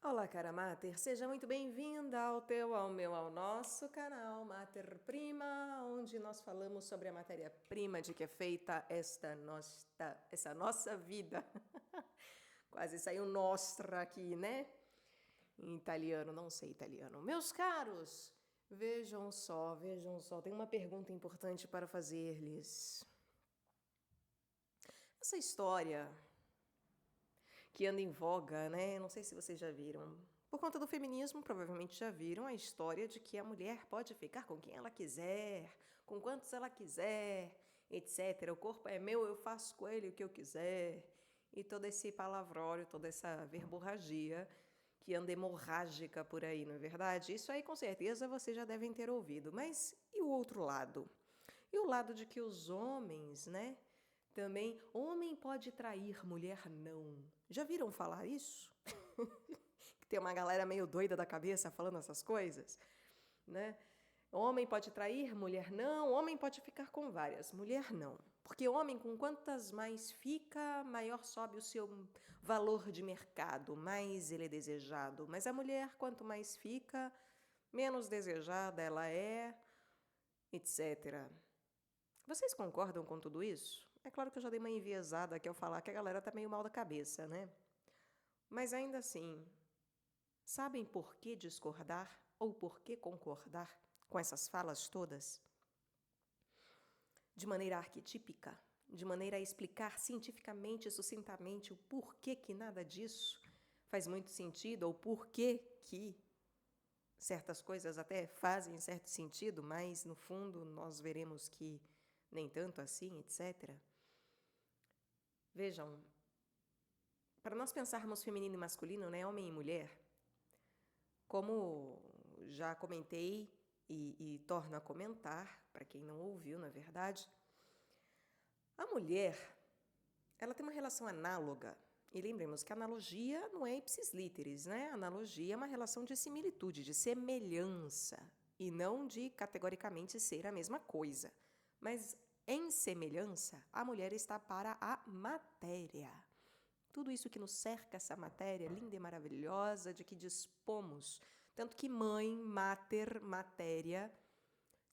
Olá, cara Mater, seja muito bem-vinda ao nosso canal Mater Prima, onde nós falamos sobre a matéria-prima de que é feita essa nossa vida. Quase saiu nostra aqui, né? Em italiano, não sei italiano. Meus caros, vejam só, tem uma pergunta importante para fazer-lhes. Essa história que anda em voga, né? Não sei se vocês já viram. Por conta do feminismo, provavelmente já viram a história de que a mulher pode ficar com quem ela quiser, com quantos ela quiser, etc. O corpo é meu, eu faço com ele o que eu quiser. E todo esse palavrório, toda essa verborragia que anda hemorrágica por aí, não é verdade? Isso aí com certeza vocês já devem ter ouvido. Mas e o outro lado? E o lado de que os homens, né? Também, homem pode trair, mulher não. Já viram falar isso? Que tem uma galera meio doida da cabeça falando essas coisas, né? Homem pode trair, mulher não. Homem pode ficar com várias, mulher não. Porque homem, com quantas mais fica, maior sobe o seu valor de mercado, mais ele é desejado. Mas a mulher, quanto mais fica, menos desejada ela é, etc. Vocês concordam com tudo isso? É claro que eu já dei uma enviesada aqui ao falar que a galera tá meio mal da cabeça, né? Mas ainda assim, sabem por que discordar ou por que concordar com essas falas todas? De maneira arquetípica, de maneira a explicar cientificamente e sucintamente o porquê que nada disso faz muito sentido ou porquê que certas coisas até fazem certo sentido, mas no fundo nós veremos que nem tanto assim, etc. Vejam, para nós pensarmos feminino e masculino, né, homem e mulher, como já comentei e torno a comentar, para quem não ouviu, na verdade, a mulher, ela tem uma relação análoga. E lembremos que analogia não é ipsis literis, né? Analogia é uma relação de similitude, de semelhança, e não de categoricamente ser a mesma coisa. Mas em semelhança, a mulher está para a matéria. Tudo isso que nos cerca, essa matéria linda e maravilhosa de que dispomos. Tanto que mãe, mater, matéria,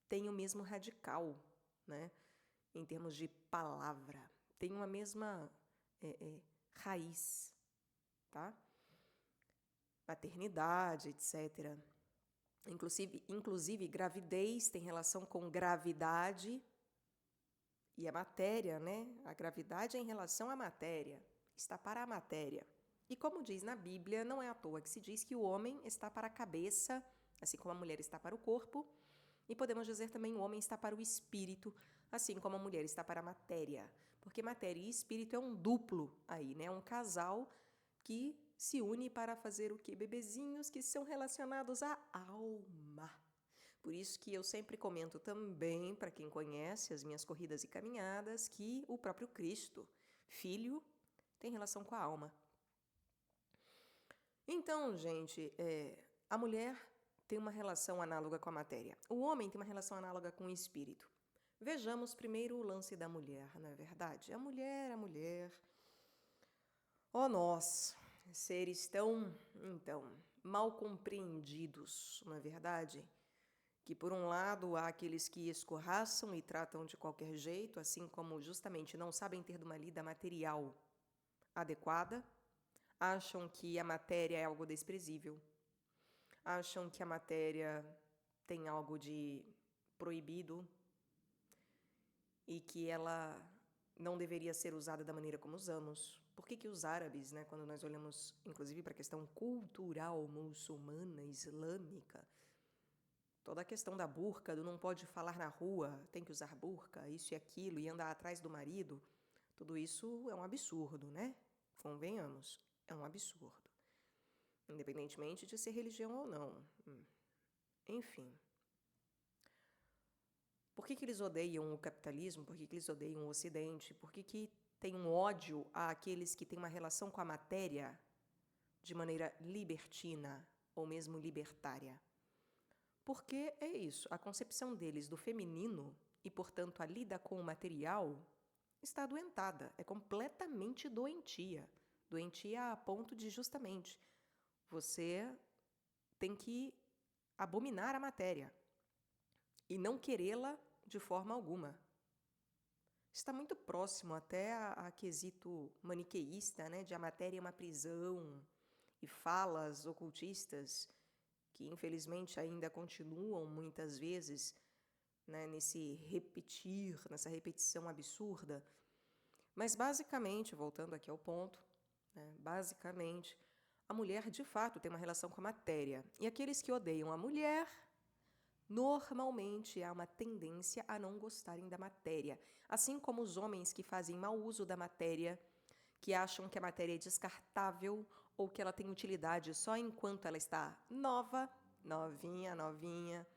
tem o mesmo radical, né? Em termos de palavra. Tem uma mesma raiz, tá? Maternidade, etc. Inclusive, gravidez tem relação com gravidade e a matéria, né? A gravidade é em relação à matéria. Está para a matéria. E como diz na Bíblia, não é à toa que se diz que o homem está para a cabeça, assim como a mulher está para o corpo, e podemos dizer também o homem está para o espírito, assim como a mulher está para a matéria. Porque matéria e espírito é um duplo aí, né? Um casal que se une para fazer o quê? Bebezinhos que são relacionados à alma. Por isso que eu sempre comento também, para quem conhece as minhas corridas e caminhadas, que o próprio Cristo, Filho, tem relação com a alma. Então, gente, a mulher tem uma relação análoga com a matéria. O homem tem uma relação análoga com o espírito. Vejamos primeiro o lance da mulher, não é verdade? A mulher. Oh, nós, seres tão, então, mal compreendidos, não é verdade? Que por um lado há aqueles que escorraçam e tratam de qualquer jeito, assim como justamente não sabem ter de uma lida material adequada, acham que a matéria é algo desprezível, acham que a matéria tem algo de proibido e que ela não deveria ser usada da maneira como usamos. Por que os árabes, né, quando nós olhamos inclusive para a questão cultural muçulmana, islâmica, toda a questão da burca, do não pode falar na rua, tem que usar burca, isso e aquilo, e andar atrás do marido, tudo isso é um absurdo, né? Convenhamos, é um absurdo. Independentemente de ser religião ou não. Enfim. Por que eles odeiam o capitalismo? Por que eles odeiam o Ocidente? Por que tem um ódio àqueles que têm uma relação com a matéria de maneira libertina ou mesmo libertária? Porque é isso, a concepção deles do feminino e, portanto, a lida com o material está adoentada, é completamente doentia. Doentia a ponto de, justamente, Você tem que abominar a matéria e não querê-la de forma alguma. Está muito próximo até a quesito maniqueísta, né, de a matéria é uma prisão, e falas ocultistas que infelizmente ainda continuam muitas vezes, né, nesse repetir, nessa repetição absurda. Mas basicamente, voltando aqui ao ponto, né, basicamente, a mulher de fato tem uma relação com a matéria. E aqueles que odeiam a mulher, normalmente há uma tendência a não gostarem da matéria. Assim como os homens que fazem mau uso da matéria, que acham que a matéria é descartável ou que ela tem utilidade só enquanto ela está nova, novinha,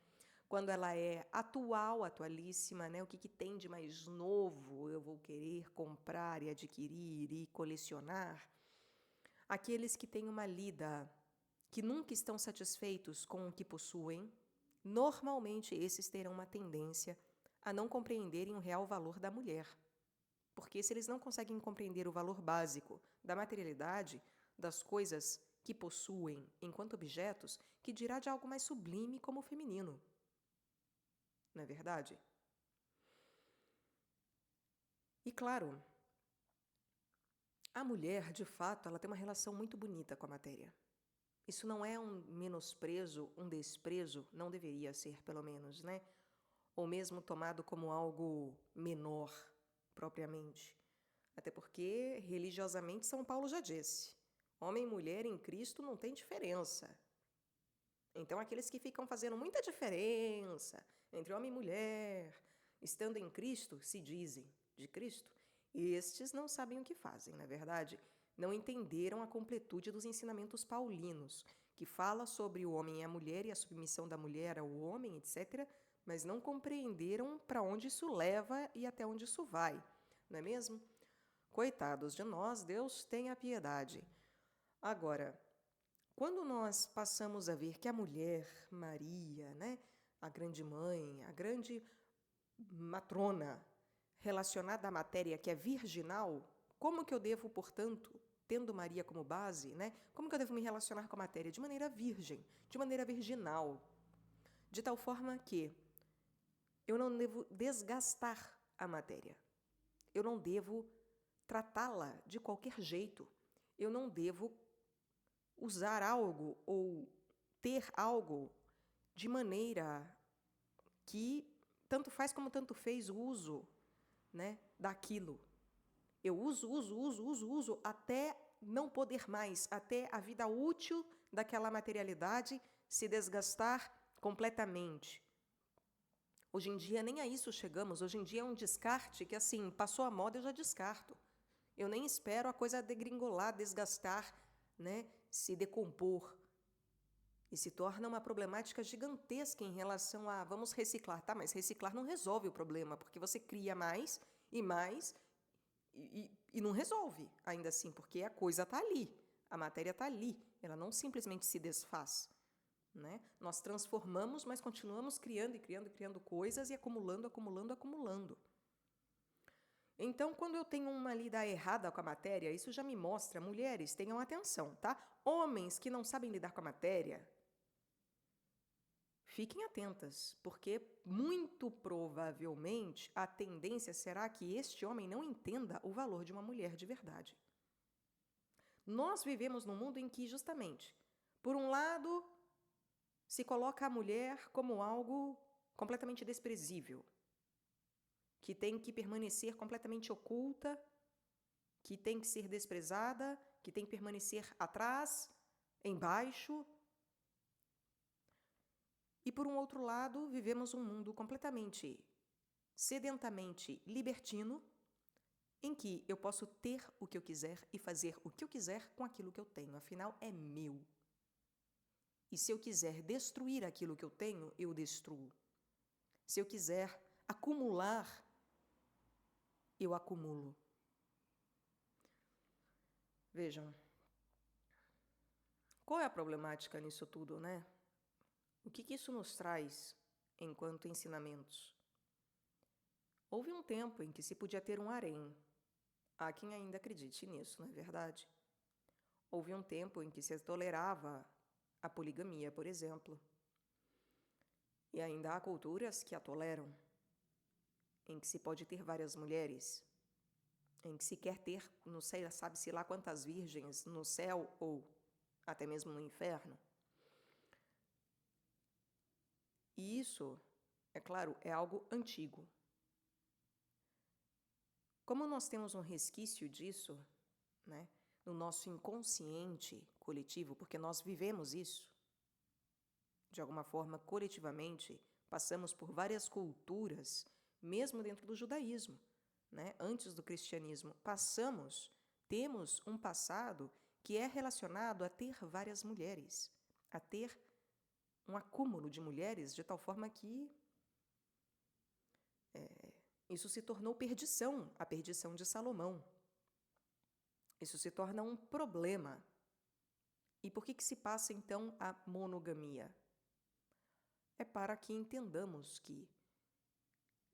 quando ela é atual, atualíssima, né? O que tem de mais novo eu vou querer comprar e adquirir e colecionar. Aqueles que têm uma lida, que nunca estão satisfeitos com o que possuem, normalmente esses terão uma tendência a não compreenderem o real valor da mulher. Porque se eles não conseguem compreender o valor básico da materialidade, das coisas que possuem enquanto objetos, que dirá de algo mais sublime como o feminino. Não é verdade? E claro, a mulher, de fato, ela tem uma relação muito bonita com a matéria. Isso não é um menosprezo, um desprezo, não deveria ser, pelo menos, né? Ou mesmo tomado como algo menor, propriamente. Até porque, religiosamente, São Paulo já disse: homem e mulher em Cristo não tem diferença. Então, aqueles que ficam fazendo muita diferença entre homem e mulher, estando em Cristo, se dizem de Cristo, estes não sabem o que fazem, na verdade. Não entenderam a completude dos ensinamentos paulinos, que fala sobre o homem e a mulher e a submissão da mulher ao homem, etc., mas não compreenderam para onde isso leva e até onde isso vai, não é mesmo? Coitados de nós, Deus tenha piedade. Agora, quando nós passamos a ver que a mulher, Maria, né, a grande mãe, a grande matrona, relacionada à matéria que é virginal, como que eu devo, portanto, tendo Maria como base, né, como que eu devo me relacionar com a matéria? De maneira virgem, de maneira virginal, de tal forma que eu não devo desgastar a matéria. Eu não devo tratá-la de qualquer jeito. Eu não devo usar algo ou ter algo de maneira que tanto faz como tanto fez o uso, né, daquilo. Eu uso até não poder mais, até a vida útil daquela materialidade se desgastar completamente. Hoje em dia nem a isso chegamos, hoje em dia é um descarte que assim, passou a moda eu já descarto. Eu nem espero a coisa degringolar, desgastar, né, se decompor. E se torna uma problemática gigantesca em relação a vamos reciclar. Tá, mas reciclar não resolve o problema, porque você cria mais e mais e não resolve ainda assim, porque a coisa está ali, a matéria está ali, ela não simplesmente se desfaz. Né? Nós transformamos, mas continuamos criando coisas e acumulando. Então, quando eu tenho uma lida errada com a matéria, isso já me mostra, mulheres, tenham atenção, tá? Homens que não sabem lidar com a matéria, fiquem atentas, porque muito provavelmente a tendência será que este homem não entenda o valor de uma mulher de verdade. Nós vivemos num mundo em que, justamente, por um lado, se coloca a mulher como algo completamente desprezível, que tem que permanecer completamente oculta, que tem que ser desprezada, que tem que permanecer atrás, embaixo. E, por um outro lado, vivemos um mundo completamente sedentamente libertino, em que eu posso ter o que eu quiser e fazer o que eu quiser com aquilo que eu tenho, afinal é meu. E se eu quiser destruir aquilo que eu tenho, eu destruo. Se eu quiser acumular, eu acumulo. Vejam, qual é a problemática nisso tudo, né? O que isso nos traz enquanto ensinamentos? Houve um tempo em que se podia ter um harém. Há quem ainda acredite nisso, não é verdade? Houve um tempo em que se tolerava a poligamia, por exemplo. E ainda há culturas que a toleram, em que se pode ter várias mulheres, em que se quer ter, não sei, sabe-se lá quantas virgens no céu ou até mesmo no inferno. E isso, é claro, é algo antigo. Como nós temos um resquício disso, né, no nosso inconsciente coletivo, porque nós vivemos isso, de alguma forma, coletivamente, passamos por várias culturas, mesmo dentro do judaísmo, né, antes do cristianismo, temos um passado que é relacionado a ter várias mulheres, a ter um acúmulo de mulheres de tal forma que isso se tornou perdição, a perdição de Salomão. Isso se torna um problema. E por que se passa, então, a monogamia? É para que entendamos que,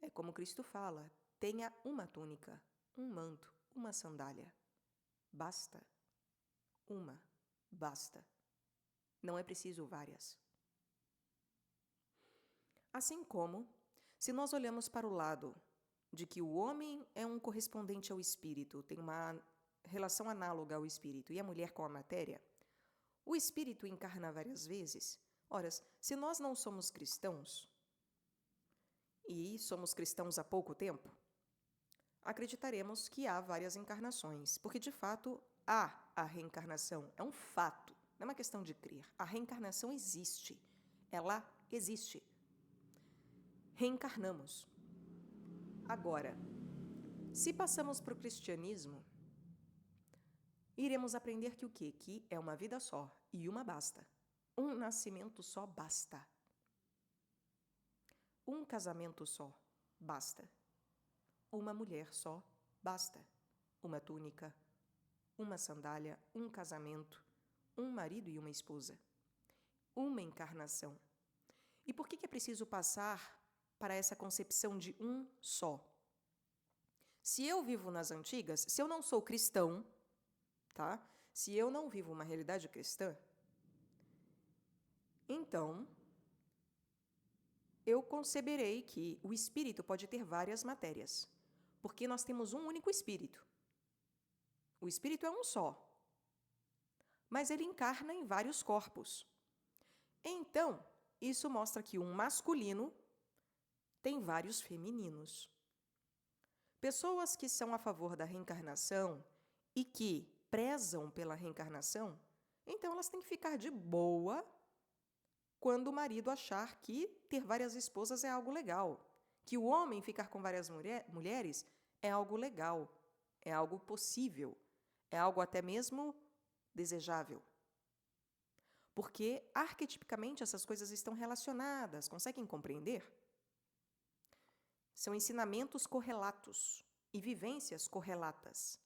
é como Cristo fala, tenha uma túnica, um manto, uma sandália. Basta. Uma. Basta. Não é preciso várias. Assim como, se nós olhamos para o lado de que o homem é um correspondente ao espírito, tem uma relação análoga ao espírito, e a mulher com a matéria, o espírito encarna várias vezes. Ora, se nós não somos cristãos, e somos cristãos há pouco tempo, acreditaremos que há várias encarnações, porque de fato há a reencarnação, é um fato, não é uma questão de crer. A reencarnação existe, ela existe. Reencarnamos. Agora, se passamos para o cristianismo, iremos aprender que o quê? Que é uma vida só e uma basta. Um nascimento só basta. Um casamento só basta. Uma mulher só basta. Uma túnica, uma sandália, um casamento, um marido e uma esposa. Uma encarnação. E por que é preciso passar para essa concepção de um só? Se eu vivo nas antigas, se eu não sou cristão, tá? Se eu não vivo uma realidade cristã, então eu conceberei que o espírito pode ter várias matérias, porque nós temos um único espírito. O espírito é um só, mas ele encarna em vários corpos. Então, isso mostra que um masculino tem vários femininos. Pessoas que são a favor da reencarnação e que prezam pela reencarnação, então elas têm que ficar de boa quando o marido achar que ter várias esposas é algo legal, que o homem ficar com várias mulheres é algo legal, é algo possível, é algo até mesmo desejável. Porque, arquetipicamente, essas coisas estão relacionadas, conseguem compreender? São ensinamentos correlatos e vivências correlatas.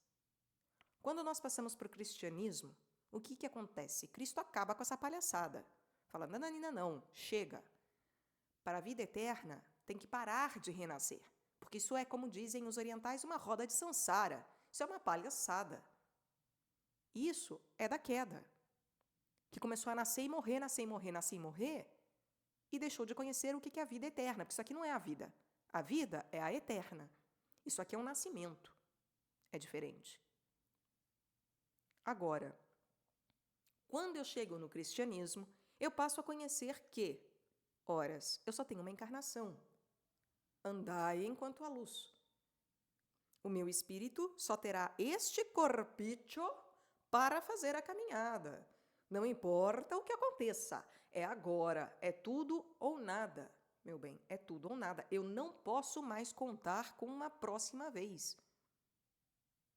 Quando nós passamos para o cristianismo, o que acontece? Cristo acaba com essa palhaçada. Fala, não, chega. Para a vida eterna, tem que parar de renascer. Porque isso é, como dizem os orientais, uma roda de samsara. Isso é uma palhaçada. Isso é da queda. Que começou a nascer e morrer, nascer e morrer, nascer e morrer, e deixou de conhecer o que é a vida eterna, porque isso aqui não é a vida. A vida é a eterna. Isso aqui é um nascimento. É diferente. Agora, quando eu chego no cristianismo, eu passo a conhecer que, horas, eu só tenho uma encarnação. Andai enquanto há luz. O meu espírito só terá este corpício para fazer a caminhada. Não importa o que aconteça, é agora, é tudo ou nada. Meu bem, é tudo ou nada. Eu não posso mais contar com uma próxima vez.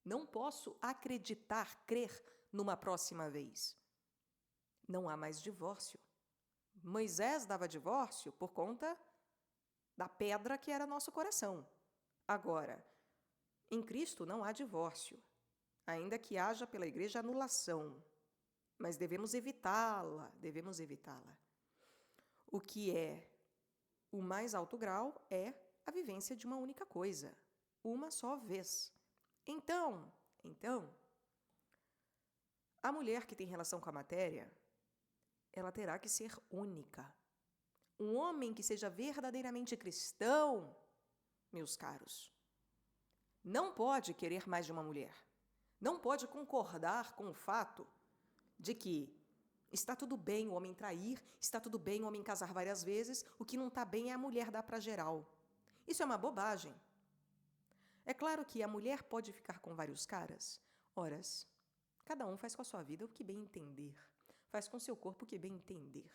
Não posso acreditar, crer numa próxima vez. Não há mais divórcio. Moisés dava divórcio por conta da pedra que era nosso coração. Agora, em Cristo não há divórcio, ainda que haja pela igreja anulação. Mas devemos evitá-la, devemos evitá-la. O que é o mais alto grau é a vivência de uma única coisa, uma só vez. Então, A mulher que tem relação com a matéria, ela terá que ser única. Um homem que seja verdadeiramente cristão, meus caros, não pode querer mais de uma mulher. Não pode concordar com o fato de que está tudo bem o homem trair, está tudo bem o homem casar várias vezes, o que não está bem é a mulher dar para geral. Isso é uma bobagem. É claro que a mulher pode ficar com vários caras. Horas, cada um faz com a sua vida o que bem entender. Faz com seu corpo o que bem entender.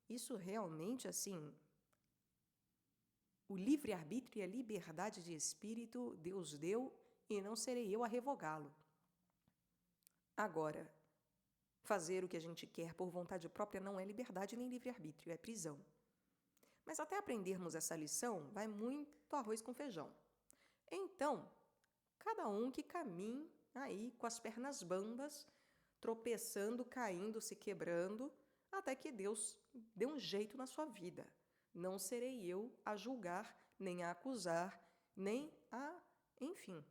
Isso realmente, assim, o livre-arbítrio e a liberdade de espírito Deus deu e não serei eu a revogá-lo. Agora, fazer o que a gente quer por vontade própria não é liberdade nem livre-arbítrio, é prisão. Mas até aprendermos essa lição, vai muito arroz com feijão. Então, cada um que caminhe aí com as pernas bambas, tropeçando, caindo, se quebrando, até que Deus dê um jeito na sua vida. Não serei eu a julgar, nem a acusar, nem a, enfim,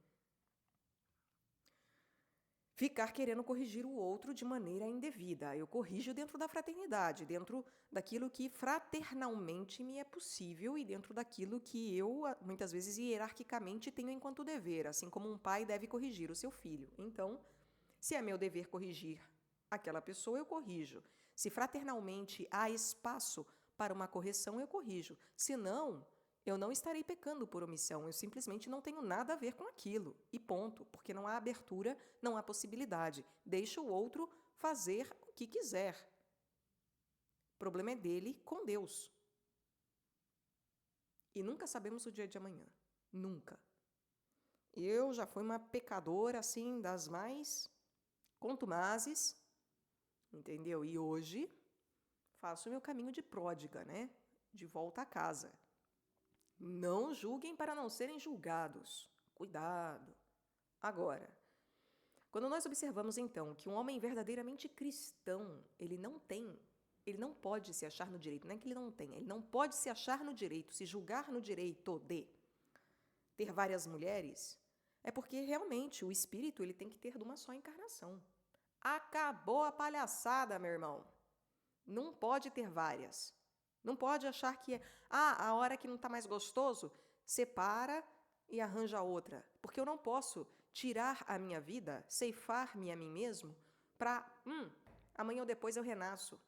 ficar querendo corrigir o outro de maneira indevida. Eu corrijo dentro da fraternidade, dentro daquilo que fraternalmente me é possível e dentro daquilo que eu, muitas vezes, hierarquicamente tenho enquanto dever, assim como um pai deve corrigir o seu filho. Então, se é meu dever corrigir aquela pessoa, eu corrijo. Se fraternalmente há espaço para uma correção, eu corrijo. Se não, eu não estarei pecando por omissão, eu simplesmente não tenho nada a ver com aquilo. E ponto, porque não há abertura, não há possibilidade. Deixa o outro fazer o que quiser. O problema é dele com Deus. E nunca sabemos o dia de amanhã. Nunca. Eu já fui uma pecadora, assim, das mais contumazes, entendeu? E hoje faço o meu caminho de pródiga, né? De volta a casa. Não julguem para não serem julgados. Cuidado. Agora, quando nós observamos então que um homem verdadeiramente cristão, ele não pode se achar no direito, não é que ele não tem, ele não pode se achar no direito, se julgar no direito de ter várias mulheres, é porque realmente o espírito ele tem que ter de uma só encarnação. Acabou a palhaçada, meu irmão. Não pode ter várias. Não pode achar que a hora que não está mais gostoso, separa e arranja outra. Porque eu não posso tirar a minha vida, ceifar-me a mim mesmo, para, amanhã ou depois eu renasço.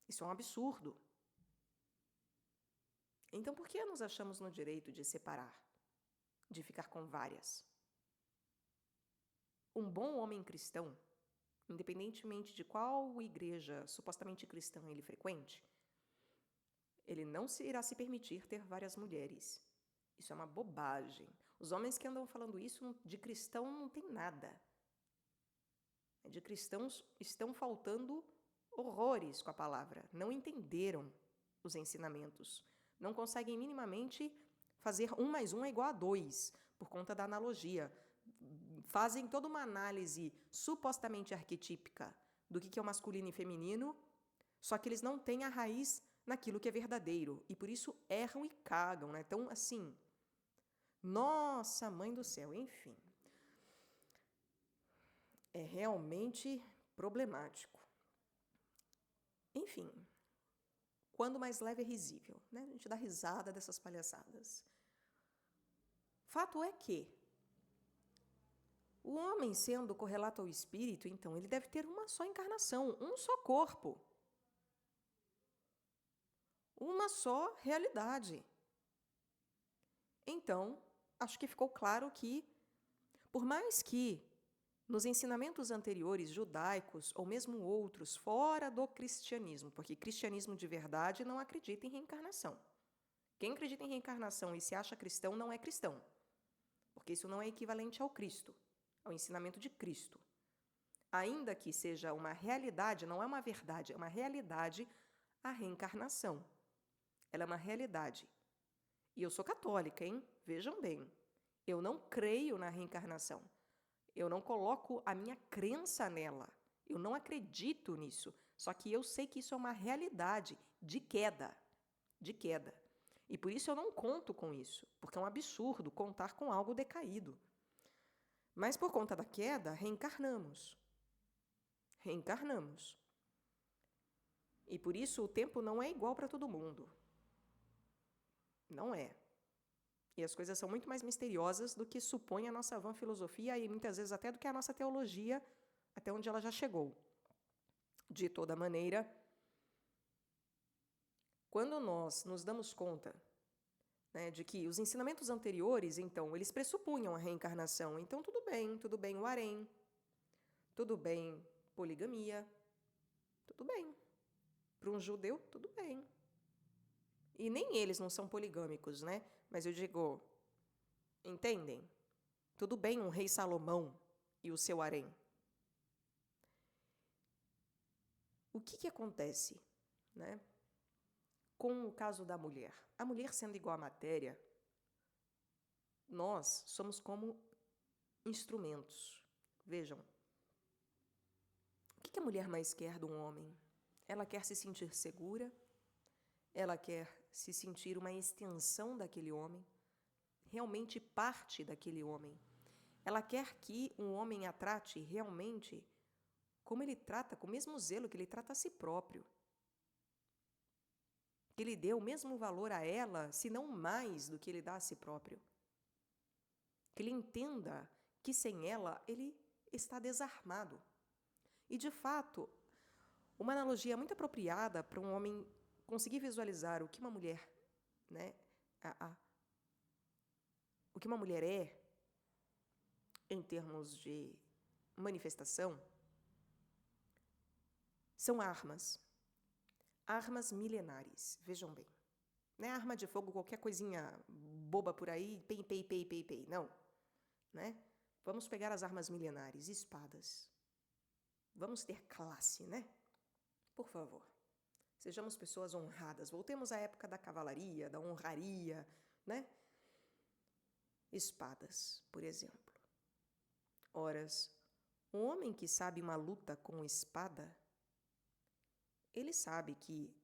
Isso é um absurdo. Então, por que nos achamos no direito de separar, de ficar com várias? Um bom homem cristão, independentemente de qual igreja supostamente cristã ele frequente, ele não irá se permitir ter várias mulheres. Isso é uma bobagem. Os homens que andam falando isso de cristão não tem nada. De cristãos estão faltando horrores com a palavra. Não entenderam os ensinamentos. Não conseguem minimamente fazer 1 mais 1 é igual a 2, por conta da analogia. Fazem toda uma análise supostamente arquetípica do que é o masculino e feminino, só que eles não têm a raiz naquilo que é verdadeiro. E por isso erram e cagam, né? Então, assim, nossa, mãe do céu, enfim. É realmente problemático. Enfim, quando mais leve é risível, né? A gente dá risada dessas palhaçadas. Fato é que o homem, sendo correlato ao espírito, então, ele deve ter uma só encarnação, um só corpo. Uma só realidade. Então, acho que ficou claro que, por mais que nos ensinamentos anteriores, judaicos ou mesmo outros, fora do cristianismo, porque cristianismo de verdade não acredita em reencarnação. Quem acredita em reencarnação e se acha cristão não é cristão, porque isso não é equivalente ao Cristo, ao ensinamento de Cristo. Ainda que seja uma realidade, não é uma verdade, é uma realidade a reencarnação. Ela é uma realidade. E eu sou católica, hein? Vejam bem. Eu não creio na reencarnação. Eu não coloco a minha crença nela. Eu não acredito nisso. Só que eu sei que isso é uma realidade de queda. De queda. E por isso eu não conto com isso. Porque é um absurdo contar com algo decaído. Mas por conta da queda, reencarnamos. Reencarnamos. E por isso o tempo não é igual para todo mundo. Não é. E as coisas são muito mais misteriosas do que supõe a nossa vã filosofia e muitas vezes até do que a nossa teologia, até onde ela já chegou. De toda maneira, quando nós nos damos conta, né, de que os ensinamentos anteriores, então, eles pressupunham a reencarnação, então tudo bem o harém, tudo bem poligamia, tudo bem. Para um judeu, tudo bem. E nem eles não são poligâmicos, né? Mas eu digo, entendem? Tudo bem um rei Salomão e o seu harém. O que acontece, né, com o caso da mulher? A mulher sendo igual à matéria, nós somos como instrumentos. Vejam, o que a mulher mais quer de um homem? Ela quer se sentir segura, ela quer se sentir uma extensão daquele homem, realmente parte daquele homem. Ela quer que um homem a trate realmente como ele trata, com o mesmo zelo que ele trata a si próprio. Que ele dê o mesmo valor a ela, se não mais do que ele dá a si próprio. Que ele entenda que sem ela ele está desarmado. E, de fato, uma analogia muito apropriada para um homem conseguir visualizar o que uma mulher, né, o que uma mulher é, em termos de manifestação, são armas. Armas milenares, vejam bem. Não é arma de fogo, qualquer coisinha boba por aí, pei, não. Né? Vamos pegar as armas milenares, espadas. Vamos ter classe, né? Por favor. Sejamos pessoas honradas. Voltemos à época da cavalaria, da honraria, né? Espadas, por exemplo. Horas, um homem que sabe uma luta com espada, ele sabe que,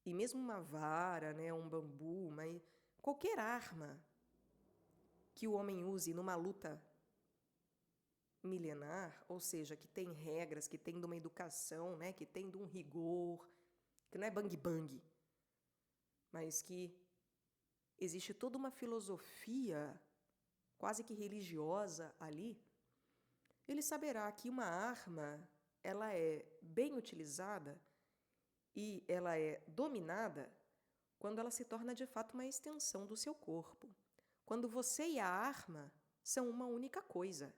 e mesmo uma vara, né, um bambu, qualquer arma que o homem use numa luta milenar, ou seja, que tem regras, que tem de uma educação, né, que tem de um rigor, que não é bang-bang, mas que existe toda uma filosofia quase que religiosa ali, ele saberá que uma arma, ela é bem utilizada e ela é dominada quando ela se torna de fato uma extensão do seu corpo. Quando você e a arma são uma única coisa.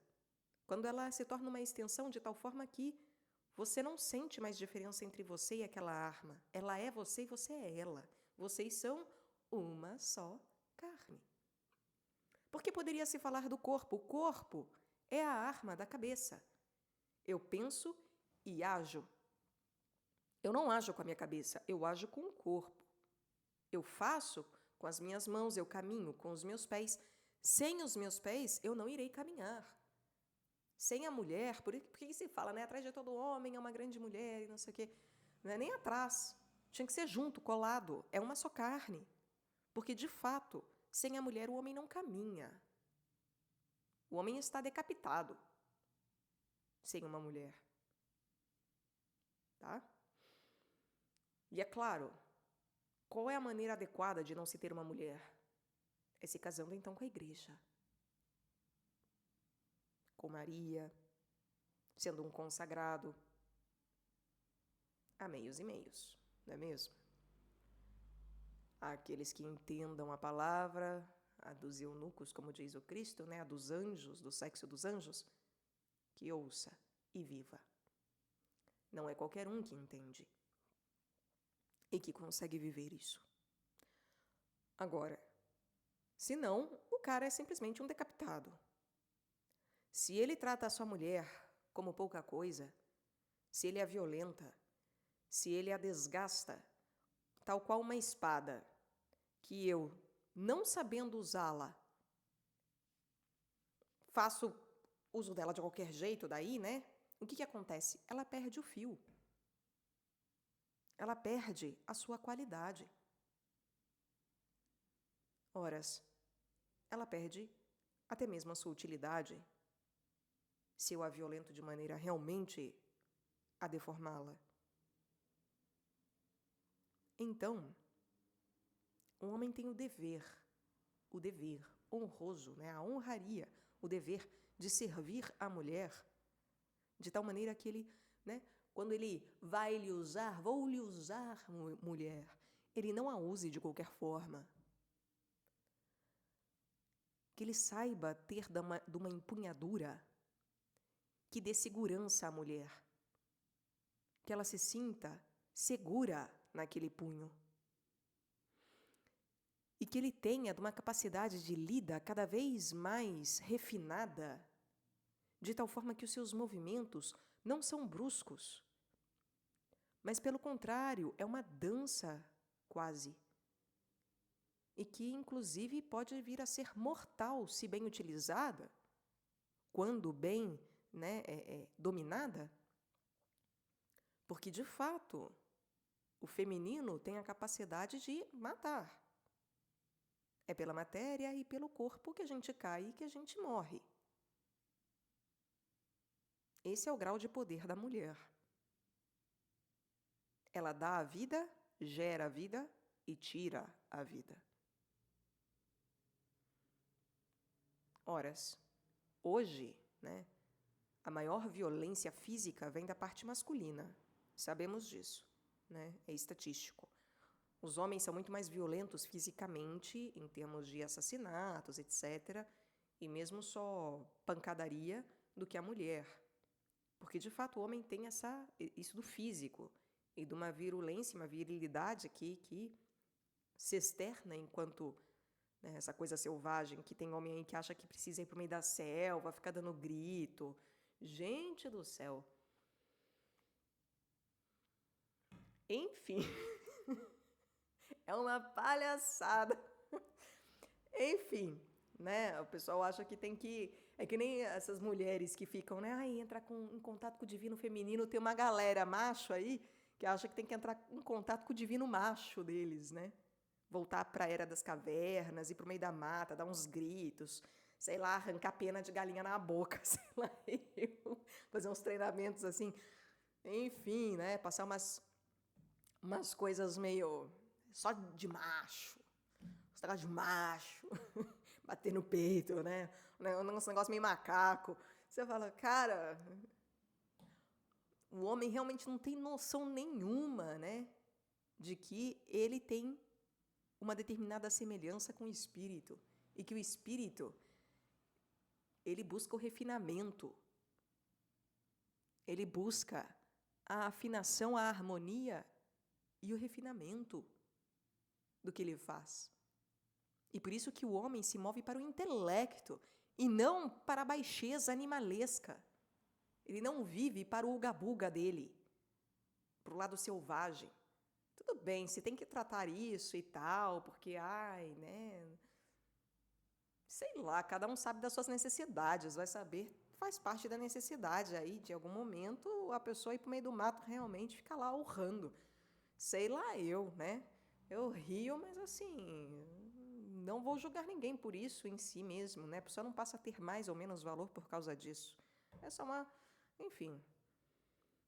Quando ela se torna uma extensão de tal forma que você não sente mais diferença entre você e aquela arma. Ela é você e você é ela. Vocês são uma só carne. Porque poderia se falar do corpo. O corpo é a arma da cabeça. Eu penso e ajo. Eu não ajo com a minha cabeça, eu ajo com o corpo. Eu faço com as minhas mãos, eu caminho com os meus pés. Sem os meus pés, eu não irei caminhar. Sem a mulher, por que se fala, né? Atrás de todo homem é uma grande mulher e não sei o quê. Não é nem atrás. Tinha que ser junto, colado. É uma só carne. Porque, de fato, sem a mulher o homem não caminha. O homem está decapitado sem uma mulher. Tá? E é claro, qual é a maneira adequada de não se ter uma mulher? É se casando então com a igreja. Com Maria, sendo um consagrado. Há meios e meios, não é mesmo? Há aqueles que entendam a palavra, a dos eunucos, como diz o Cristo, né? A dos anjos, do sexo dos anjos, que ouça e viva. Não é qualquer um que entende e que consegue viver isso. Agora, se não, o cara é simplesmente um decapitado. Se ele trata a sua mulher como pouca coisa, se ele a violenta, se ele a desgasta, tal qual uma espada, que eu, não sabendo usá-la, faço uso dela de qualquer jeito daí, né? O que acontece? Ela perde o fio. Ela perde a sua qualidade. Horas, ela perde até mesmo a sua utilidade. se eu a violento de maneira realmente a deformá-la. Então, o homem tem o dever honroso, né? A honraria, o dever de servir a mulher, de tal maneira que ele, né, quando ele vai lhe usar, vou lhe usar, mulher, ele não a use de qualquer forma. Que ele saiba ter de uma empunhadura que dê segurança à mulher, que ela se sinta segura naquele punho. E que ele tenha de uma capacidade de lida cada vez mais refinada, de tal forma que os seus movimentos não são bruscos, mas, pelo contrário, é uma dança quase. E que, inclusive, pode vir a ser mortal se bem utilizada, quando bem, né, dominada, porque, de fato, o feminino tem a capacidade de matar. É pela matéria e pelo corpo que a gente cai e que a gente morre. Esse é o grau de poder da mulher. Ela dá a vida, gera a vida e tira a vida. Horas, hoje, né, a maior violência física vem da parte masculina. Sabemos disso, né? É estatístico. Os homens são muito mais violentos fisicamente, em termos de assassinatos, etc., e mesmo só pancadaria, do que a mulher. Porque, de fato, o homem tem isso do físico e de uma virulência, uma virilidade aqui que se externa enquanto, né, essa coisa selvagem, que tem homem aí que acha que precisa ir para o meio da selva, ficar dando grito. Gente do céu. Enfim, é uma palhaçada. Enfim, né? O pessoal acha que tem que... É que nem essas mulheres que ficam, né? Ai, entrar em contato com o divino feminino. Tem uma galera macho aí que acha que tem que entrar em contato com o divino macho deles, né? Voltar para a era das cavernas, ir para o meio da mata, dar uns gritos, sei lá, arrancar pena de galinha na boca, sei lá, fazer uns treinamentos assim. Enfim, né? Passar umas coisas meio só de macho, uns negócios de macho, bater no peito, né? Um negócio meio macaco. Você fala, cara, o homem realmente não tem noção nenhuma, né, de que ele tem uma determinada semelhança com o espírito e que o espírito, ele busca o refinamento, ele busca a afinação, a harmonia e o refinamento do que ele faz. E por isso que o homem se move para o intelecto e não para a baixeza animalesca. Ele não vive para o uga-buga dele, para o lado selvagem. Tudo bem, você tem que tratar isso e tal, porque, ai, né? Sei lá, cada um sabe das suas necessidades, vai saber, faz parte da necessidade aí, de algum momento, a pessoa ir para o meio do mato realmente ficar lá urrando. Sei lá eu, né? Eu rio, mas assim, não vou julgar ninguém por isso em si mesmo, né? A pessoa não passa a ter mais ou menos valor por causa disso. É só uma... Enfim,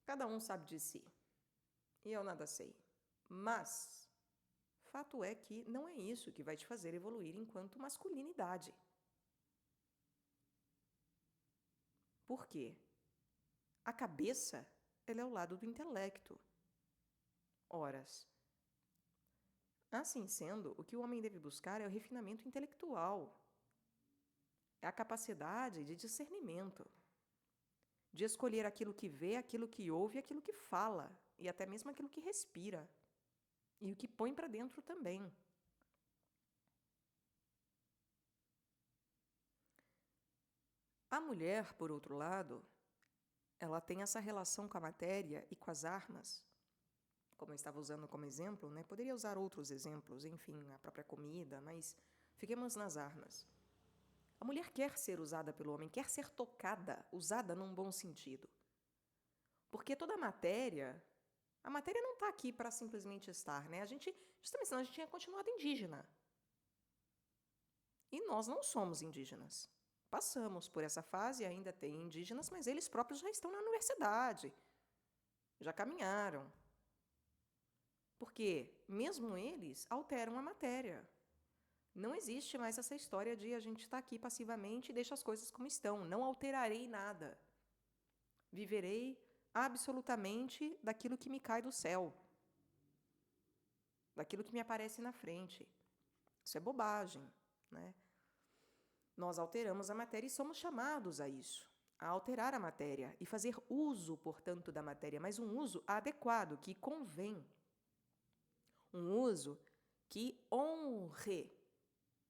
cada um sabe de si. E eu nada sei. Mas, fato é que não é isso que vai te fazer evoluir enquanto masculinidade. Por quê? A cabeça, ela é o lado do intelecto. Horas. Assim sendo, o que o homem deve buscar é o refinamento intelectual. É a capacidade de discernimento, de escolher aquilo que vê, aquilo que ouve, aquilo que fala, e até mesmo aquilo que respira, e o que põe para dentro também. A mulher, por outro lado, ela tem essa relação com a matéria e com as armas, como eu estava usando como exemplo, né? Poderia usar outros exemplos, enfim, a própria comida, mas fiquemos nas armas. A mulher quer ser usada pelo homem, quer ser tocada, usada num bom sentido. Porque toda a matéria não está aqui para simplesmente estar, né? Justamente senão a gente tinha continuado indígena. E nós não somos indígenas. Passamos por essa fase, ainda tem indígenas, mas eles próprios já estão na universidade, já caminharam. Porque mesmo eles alteram a matéria. Não existe mais essa história de a gente estar aqui passivamente e deixa as coisas como estão. Não alterarei nada. Viverei absolutamente daquilo que me cai do céu, daquilo que me aparece na frente. Isso é bobagem, né? Nós alteramos a matéria e somos chamados a isso, a alterar a matéria e fazer uso, portanto, da matéria, mas um uso adequado, que convém. Um uso que honre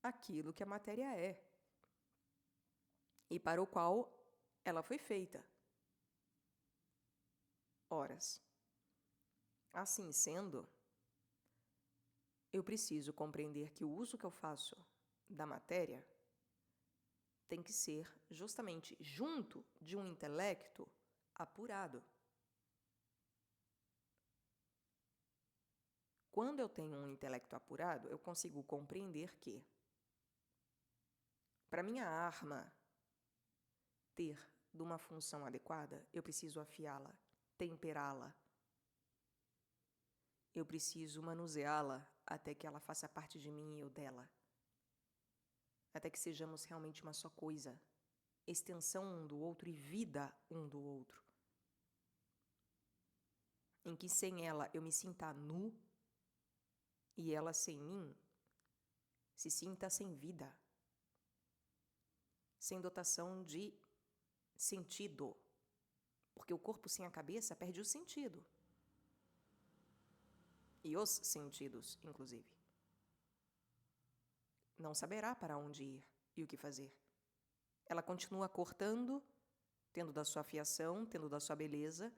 aquilo que a matéria é e para o qual ela foi feita. Horas. Assim sendo, eu preciso compreender que o uso que eu faço da matéria tem que ser justamente junto de um intelecto apurado. Quando eu tenho um intelecto apurado, eu consigo compreender que, para minha arma ter de uma função adequada, eu preciso afiá-la, temperá-la. Eu preciso manuseá-la até que ela faça parte de mim e eu dela. Até que sejamos realmente uma só coisa, extensão um do outro e vida um do outro. Em que sem ela eu me sinta nu e ela sem mim se sinta sem vida, sem dotação de sentido, porque o corpo sem a cabeça perde o sentido. E os sentidos, inclusive. Não saberá para onde ir e o que fazer. Ela continua cortando, tendo da sua afiação, tendo da sua beleza,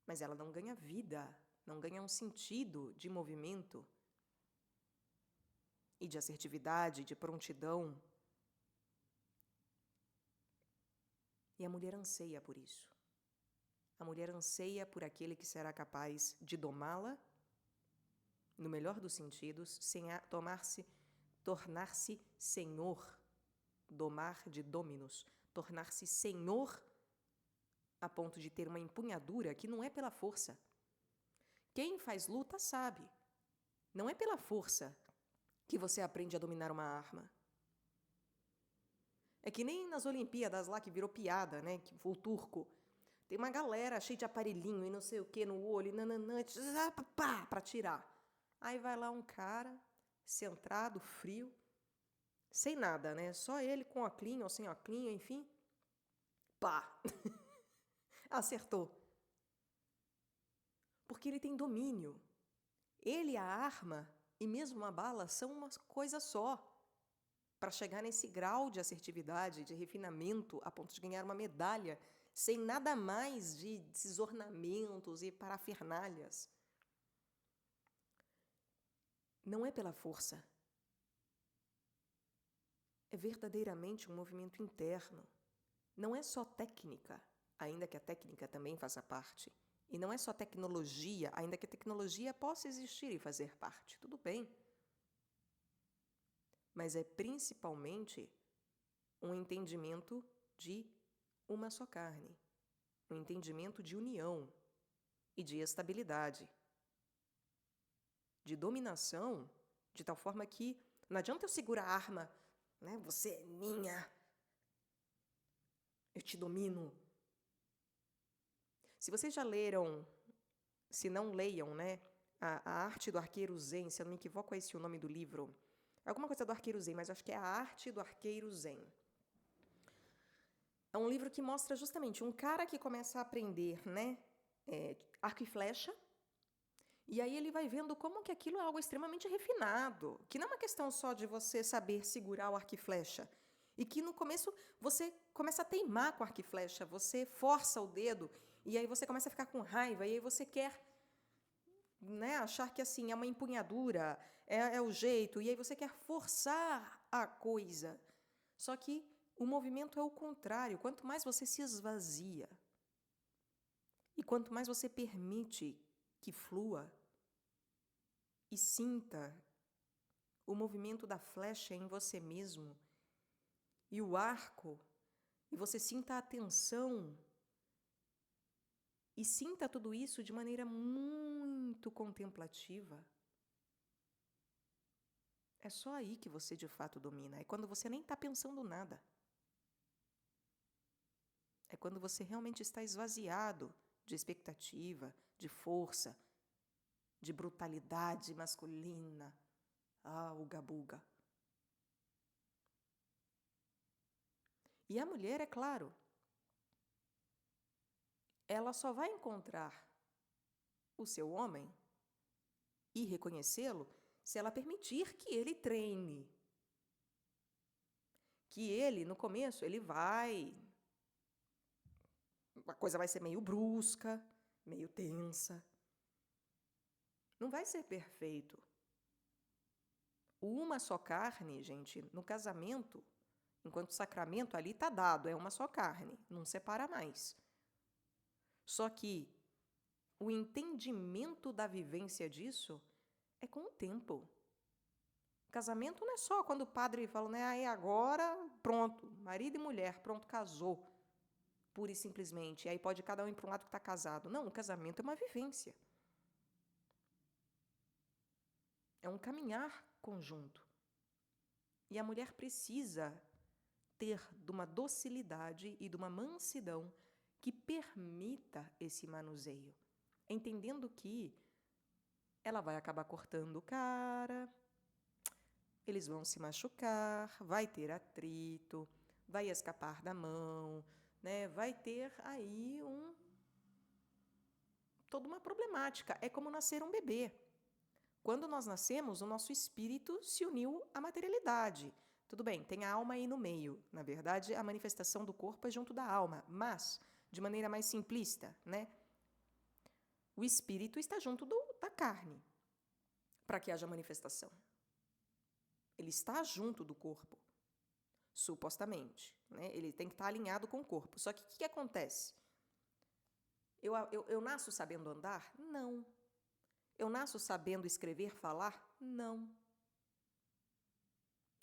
mas ela não ganha vida, não ganha um sentido de movimento e de assertividade, de prontidão. E a mulher anseia por isso. A mulher anseia por aquele que será capaz de domá-la, no melhor dos sentidos, sem tornar-se senhor, domar de dominus, tornar-se senhor a ponto de ter uma empunhadura que não é pela força. Quem faz luta sabe, não é pela força que você aprende a dominar uma arma. É que nem nas Olimpíadas lá que virou piada, né? Que foi o turco. Tem uma galera cheia de aparelhinho e não sei o que no olho, nananã, pra tirar. Aí vai lá um cara, centrado, frio, sem nada, né? Só ele com óculinho ou sem óculinho, enfim. Pá! Acertou. Porque ele tem domínio. Ele e a arma e mesmo uma bala são uma coisa só. Para chegar nesse grau de assertividade, de refinamento, a ponto de ganhar uma medalha, sem nada mais de esses ornamentos e parafernálias. Não é pela força. É verdadeiramente um movimento interno. Não é só técnica, ainda que a técnica também faça parte. E não é só tecnologia, ainda que a tecnologia possa existir e fazer parte. Tudo bem. Mas é principalmente um entendimento de uma só carne, um entendimento de união e de estabilidade, de dominação, de tal forma que não adianta eu segurar a arma, né? Você é minha, eu te domino. Se vocês já leram, se não leiam, né, a Arte do Arqueiro Zen, se eu não me equivoco, é esse o nome do livro. Alguma coisa do Arqueiro Zen, mas acho que é A Arte do Arqueiro Zen. É um livro que mostra justamente um cara que começa a aprender, né, arco e flecha, e aí ele vai vendo como que aquilo é algo extremamente refinado, que não é uma questão só de você saber segurar o arco e flecha, e que no começo você começa a teimar com o arco e flecha, você força o dedo, e aí você começa a ficar com raiva, e aí você quer, né, achar que assim é uma empunhadura, é o jeito, e aí você quer forçar a coisa. Só que o movimento é o contrário. Quanto mais você se esvazia e quanto mais você permite que flua e sinta o movimento da flecha em você mesmo e o arco, e você sinta a tensão, e sinta tudo isso de maneira muito contemplativa. É só aí que você de fato domina. É quando você nem está pensando nada. É quando você realmente está esvaziado de expectativa, de força, de brutalidade masculina. Ah, uga-buga. E a mulher, é claro, ela só vai encontrar o seu homem e reconhecê-lo se ela permitir que ele treine. Que ele, no começo, a coisa vai ser meio brusca, meio tensa. Não vai ser perfeito. Uma só carne, gente, no casamento, enquanto sacramento ali está dado, é uma só carne, não separa mais. Só que o entendimento da vivência disso é com o tempo. Casamento não é só quando o padre fala, né, aí agora, pronto, marido e mulher, pronto, casou, pura e simplesmente. E aí pode cada um ir para um lado que está casado. Não, o casamento é uma vivência. É um caminhar conjunto. E a mulher precisa ter de uma docilidade e de uma mansidão que permita esse manuseio, entendendo que ela vai acabar cortando o cara, eles vão se machucar, vai ter atrito, vai escapar da mão, né? Vai ter aí toda uma problemática. É como nascer um bebê. Quando nós nascemos, o nosso espírito se uniu à materialidade. Tudo bem, tem a alma aí no meio. Na verdade, a manifestação do corpo é junto da alma, mas, de maneira mais simplista, né? O espírito está junto da carne para que haja manifestação. Ele está junto do corpo, supostamente. Né? Ele tem que estar alinhado com o corpo. Só que o que acontece? Eu nasço sabendo andar? Não. Eu nasço sabendo escrever, falar? Não.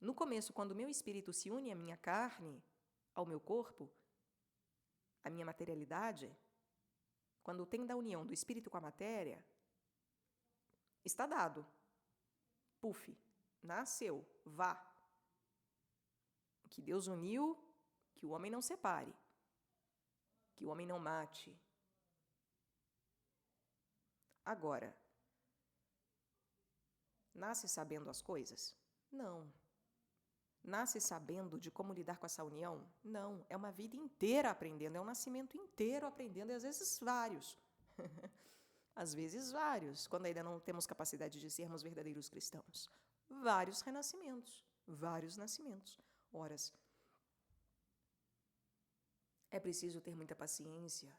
No começo, quando o meu espírito se une à minha carne, ao meu corpo, à minha materialidade, quando tem da união do espírito com a matéria, está dado. Puf, nasceu, vá. Que Deus uniu, que o homem não separe, que o homem não mate. Agora, nasce sabendo as coisas? Não. Nasce sabendo de como lidar com essa união? Não. É uma vida inteira aprendendo, é um nascimento inteiro aprendendo, e às vezes vários. Às vezes vários, quando ainda não temos capacidade de sermos verdadeiros cristãos. Vários renascimentos, vários nascimentos. Ora, é preciso ter muita paciência.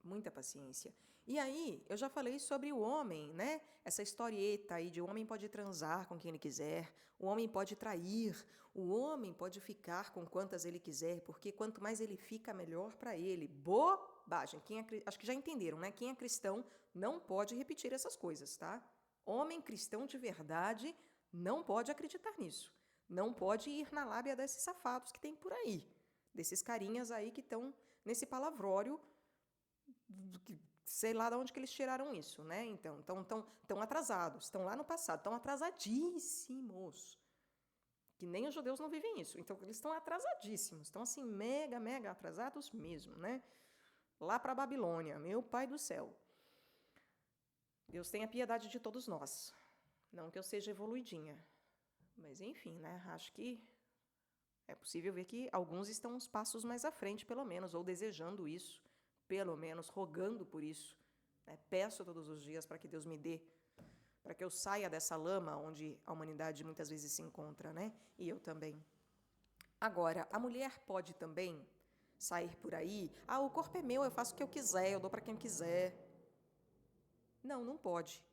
Muita paciência. E aí, eu já falei sobre o homem, né? Essa historieta aí de o homem pode transar com quem ele quiser, o homem pode trair, o homem pode ficar com quantas ele quiser, porque quanto mais ele fica, melhor para ele. Bobagem. Acho que já entenderam, né? Quem é cristão não pode repetir essas coisas, tá? Homem cristão de verdade não pode acreditar nisso. Não pode ir na lábia desses safados que tem por aí, desses carinhas aí que estão nesse palavrório, sei lá de onde que eles tiraram isso, né? Então, estão atrasados, estão lá no passado, estão atrasadíssimos. Que nem os judeus não vivem isso. Então, eles estão atrasadíssimos, estão assim, mega, mega atrasados mesmo, né? Lá para a Babilônia, meu pai do céu. Deus tenha piedade de todos nós. Não que eu seja evoluidinha, mas enfim, né? Acho que é possível ver que alguns estão uns passos mais à frente, pelo menos, ou desejando isso, pelo menos rogando por isso. Né? Peço todos os dias para que Deus me dê, para que eu saia dessa lama onde a humanidade muitas vezes se encontra, né? E eu também. Agora, a mulher pode também sair por aí, o corpo é meu, eu faço o que eu quiser, eu dou para quem quiser. Não, não pode.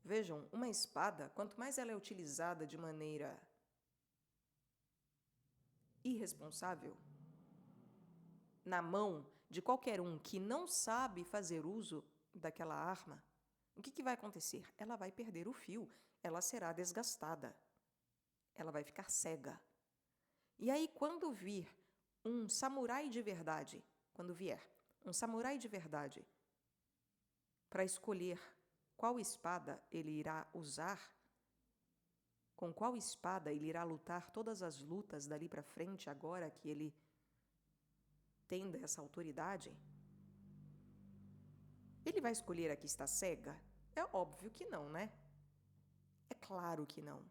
Vejam, uma espada, quanto mais ela é utilizada de maneira irresponsável, na mão de qualquer um que não sabe fazer uso daquela arma, o que vai acontecer? Ela vai perder o fio, ela será desgastada. ela vai ficar cega. E aí, quando vir um samurai de verdade, quando vier um samurai de verdade para escolher qual espada ele irá usar, com qual espada ele irá lutar todas as lutas dali para frente, agora que ele tem essa autoridade, ele vai escolher a que está cega? É óbvio que não, né? É claro que não.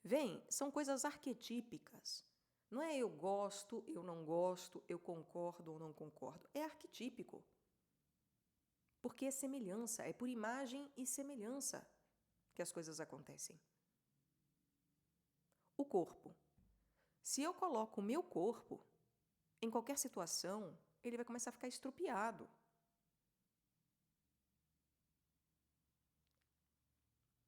Vem, são coisas arquetípicas. Não é eu gosto, eu não gosto, eu concordo ou não concordo. É arquetípico. Porque é semelhança, é por imagem e semelhança que as coisas acontecem. O corpo. Se eu coloco o meu corpo em qualquer situação, ele vai começar a ficar estrupiado.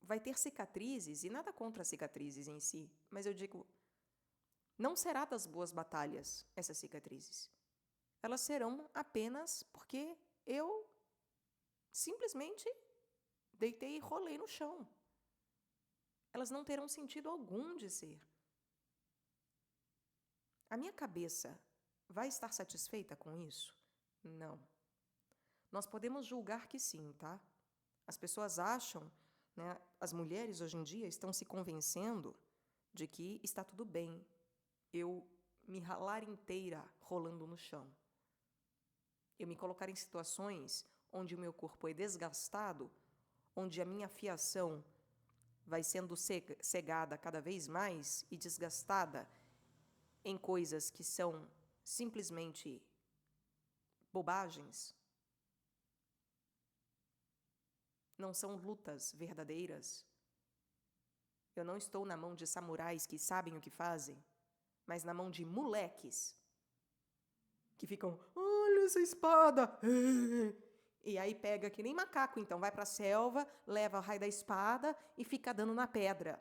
Vai ter cicatrizes, e nada contra as cicatrizes em si, mas eu digo, não será das boas batalhas essas cicatrizes. Elas serão apenas porque eu simplesmente deitei e rolei no chão. Elas não terão sentido algum de ser. A minha cabeça vai estar satisfeita com isso? Não. Nós podemos julgar que sim, tá? As pessoas acham, né, as mulheres hoje em dia estão se convencendo de que está tudo bem eu me ralar inteira rolando no chão. Eu me colocar em situações onde o meu corpo é desgastado, onde a minha fiação vai sendo cegada cada vez mais e desgastada em coisas que são simplesmente bobagens. Não são lutas verdadeiras. Eu não estou na mão de samurais que sabem o que fazem, mas na mão de moleques que ficam, olha essa espada! E aí pega que nem macaco, então vai para a selva, leva o raio da espada e fica dando na pedra.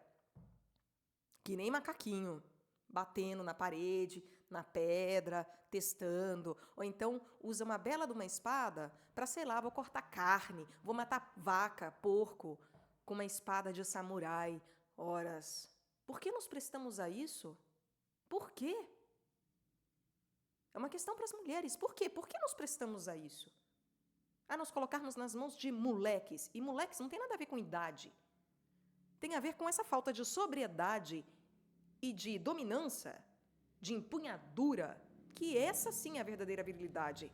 Que nem macaquinho, batendo na parede, na pedra, testando. Ou então usa uma bela de uma espada para, sei lá, vou cortar carne, vou matar vaca, porco, com uma espada de samurai. Horas. Por que nos prestamos a isso? Por quê? É uma questão para as mulheres. Por quê? Por que nos prestamos a isso? A nos colocarmos nas mãos de moleques. E moleques não tem nada a ver com idade. Tem a ver com essa falta de sobriedade e de dominância, de empunhadura, que essa sim é a verdadeira virilidade.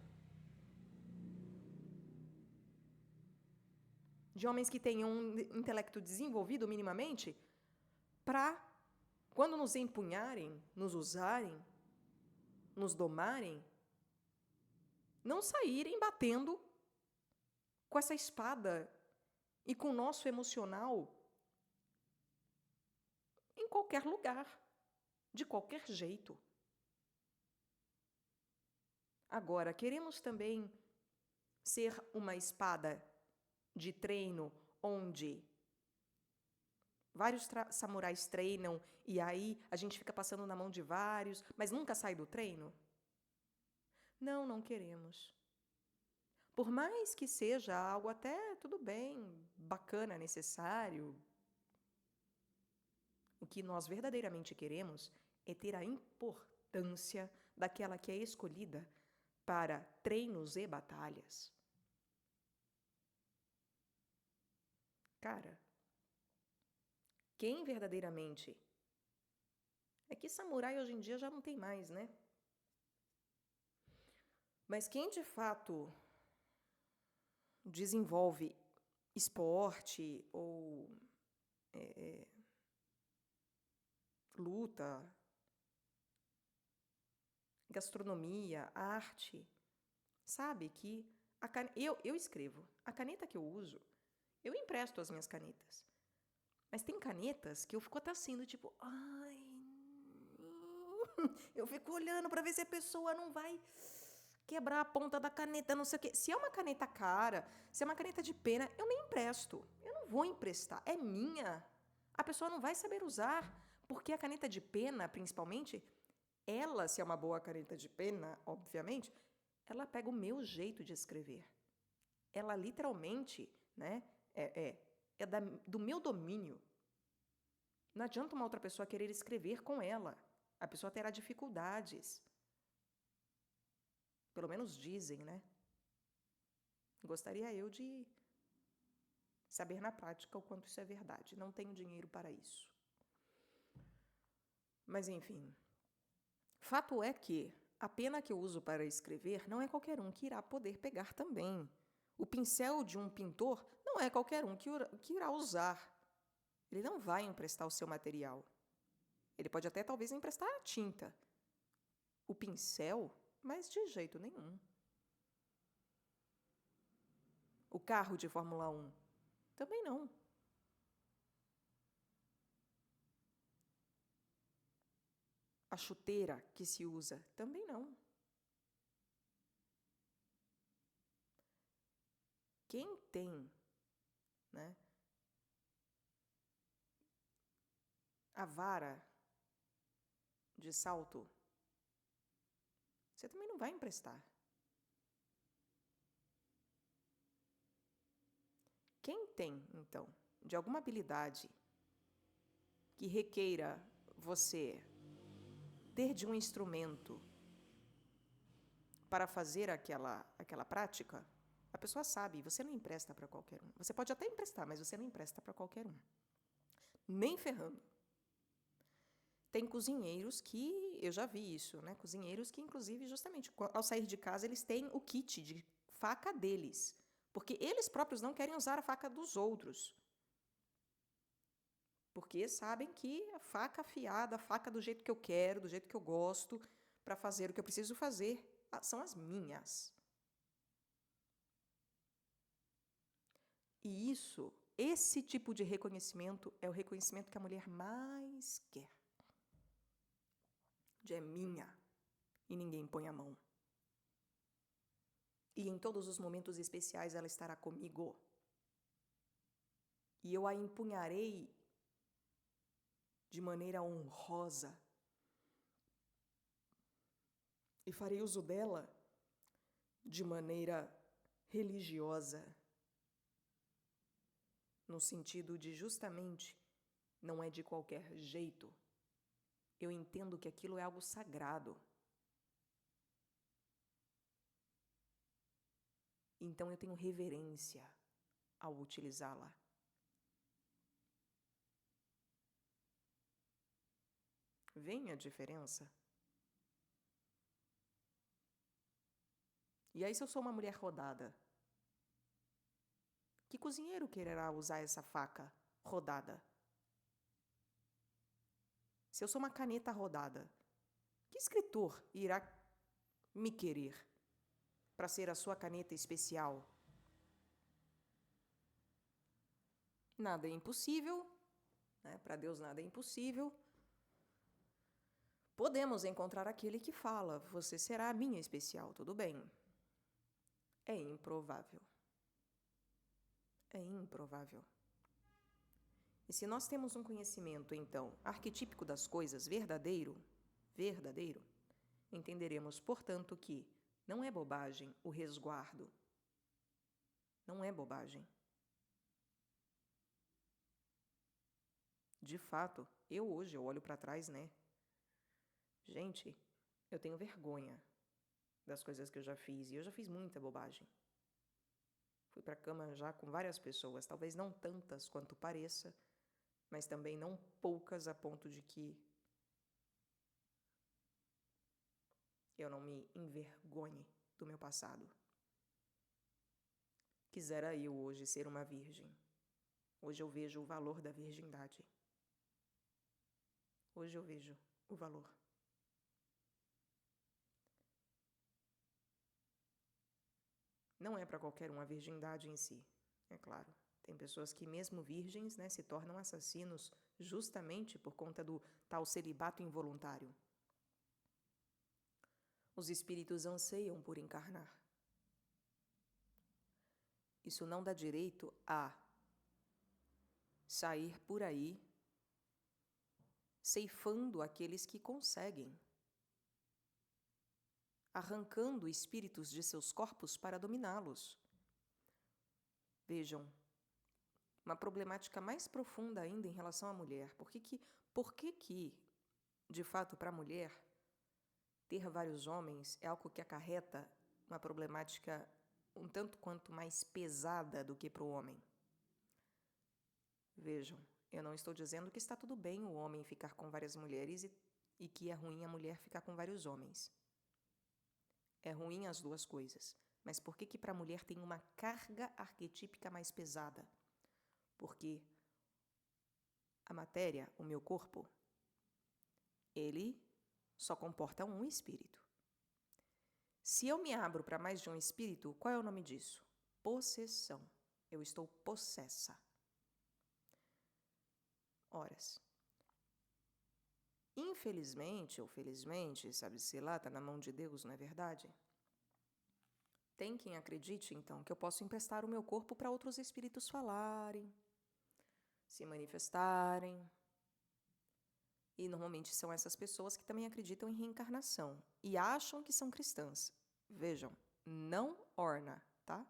De homens que tenham um intelecto desenvolvido minimamente, para, quando nos empunharem, nos usarem, nos domarem, não saírem batendo com essa espada e com o nosso emocional em qualquer lugar, de qualquer jeito. Agora, queremos também ser uma espada de treino onde vários samurais treinam e aí a gente fica passando na mão de vários, mas nunca sai do treino? Não, não queremos. Por mais que seja algo até tudo bem, bacana, necessário, o que nós verdadeiramente queremos é ter a importância daquela que é escolhida para treinos e batalhas. Cara, quem verdadeiramente... É que samurai hoje em dia já não tem mais, né? Mas quem de fato desenvolve esporte ou luta, gastronomia, arte, sabe que eu escrevo. A caneta que eu uso, eu empresto as minhas canetas. Mas tem canetas que eu fico até assim, do tipo, ai, eu fico olhando para ver se a pessoa não vai quebrar a ponta da caneta, não sei o quê. Se é uma caneta cara, se é uma caneta de pena, eu nem empresto. Eu não vou emprestar, é minha. A pessoa não vai saber usar, porque a caneta de pena, principalmente, ela, se é uma boa caneta de pena, obviamente, ela pega o meu jeito de escrever. Ela literalmente, né, do meu domínio. Não adianta uma outra pessoa querer escrever com ela. A pessoa terá dificuldades. Pelo menos dizem, né? Gostaria eu de saber na prática o quanto isso é verdade. Não tenho dinheiro para isso. Mas, enfim. Fato é que a pena que eu uso para escrever não é qualquer um que irá poder pegar também. O pincel de um pintor não é qualquer um que irá usar. Ele não vai emprestar o seu material. Ele pode até talvez emprestar a tinta. O pincel, mas de jeito nenhum. O carro de Fórmula 1, também não. A chuteira que se usa, também não. Quem tem, né, a vara de salto, você também não vai emprestar. Quem tem, então, de alguma habilidade que requeira você ter de um instrumento para fazer aquela prática, a pessoa sabe, você não empresta para qualquer um. Você pode até emprestar, mas você não empresta para qualquer um. Nem ferrando. Tem cozinheiros que, eu já vi isso, né? Cozinheiros que, inclusive, justamente, ao sair de casa, eles têm o kit de faca deles. Porque eles próprios não querem usar a faca dos outros. Porque sabem que a faca afiada, a faca do jeito que eu quero, do jeito que eu gosto, para fazer o que eu preciso fazer, são as minhas. E esse tipo de reconhecimento é o reconhecimento que a mulher mais quer. De é minha e ninguém põe a mão. E em todos os momentos especiais ela estará comigo. E eu a empunharei de maneira honrosa. E farei uso dela de maneira religiosa. No sentido de justamente não é de qualquer jeito. Eu entendo que aquilo é algo sagrado. Então eu tenho reverência ao utilizá-la. Vem a diferença? E aí, se eu sou uma mulher rodada, que cozinheiro quererá usar essa faca rodada? Se eu sou uma caneta rodada, que escritor irá me querer para ser a sua caneta especial? Nada é impossível, né? Para Deus nada é impossível. Podemos encontrar aquele que fala, você será a minha especial, tudo bem. É improvável. É improvável. E se nós temos um conhecimento, então, arquetípico das coisas, verdadeiro, entenderemos, portanto, que não é bobagem o resguardo. Não é bobagem. De fato, eu olho para trás, né? Gente, eu tenho vergonha das coisas que eu já fiz, e eu já fiz muita bobagem. Fui para a cama já com várias pessoas, talvez não tantas quanto pareça, mas também não poucas a ponto de que eu não me envergonhe do meu passado. Quisera eu hoje ser uma virgem. Hoje eu vejo o valor da virgindade. Hoje eu vejo o valor. Não é para qualquer um a virgindade em si, é claro. Tem pessoas que, mesmo virgens, né, se tornam assassinos justamente por conta do tal celibato involuntário. Os espíritos anseiam por encarnar. Isso não dá direito a sair por aí ceifando aqueles que conseguem, arrancando espíritos de seus corpos para dominá-los. Vejam, uma problemática mais profunda ainda em relação à mulher. Por que que, de fato, para a mulher, ter vários homens é algo que acarreta uma problemática um tanto quanto mais pesada do que para o homem? Vejam, eu não estou dizendo que está tudo bem o homem ficar com várias mulheres e que é ruim a mulher ficar com vários homens. É ruim as duas coisas. Mas por que que para a mulher tem uma carga arquetípica mais pesada? Porque a matéria, o meu corpo, ele só comporta um espírito. Se eu me abro para mais de um espírito, qual é o nome disso? Possessão. Eu estou possessa. Horas. Infelizmente ou felizmente, sabe-se lá, está na mão de Deus, não é verdade? Tem quem acredite, então, que eu posso emprestar o meu corpo para outros espíritos falarem, se manifestarem. E normalmente são essas pessoas que também acreditam em reencarnação e acham que são cristãs. Vejam, não orna, tá?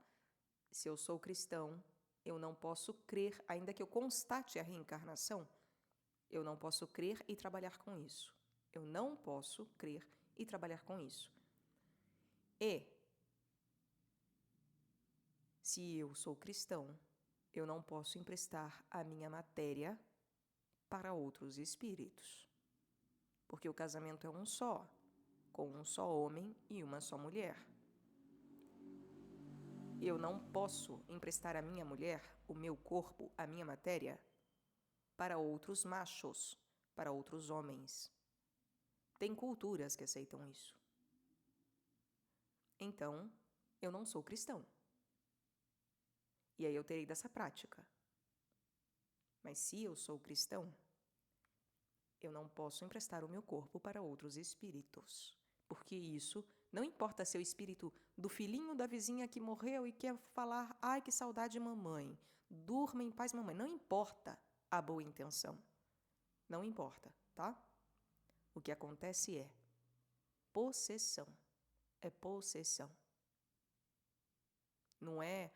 Se eu sou cristão, eu não posso crer, ainda que eu constate a reencarnação, eu não posso crer e trabalhar com isso. Eu não posso crer e trabalhar com isso. E, se eu sou cristão, eu não posso emprestar a minha matéria para outros espíritos. Porque o casamento é um só, com um só homem e uma só mulher. Eu não posso emprestar a minha mulher, o meu corpo, a minha matéria, para outros machos, para outros homens. Tem culturas que aceitam isso. Então, eu não sou cristão. E aí eu terei dessa prática. Mas se eu sou cristão, eu não posso emprestar o meu corpo para outros espíritos. Porque isso, não importa se é o espírito do filhinho da vizinha que morreu e quer falar, ai que saudade mamãe, durma em paz mamãe, não importa a boa intenção. Não importa, tá? O que acontece é possessão. É possessão. Não é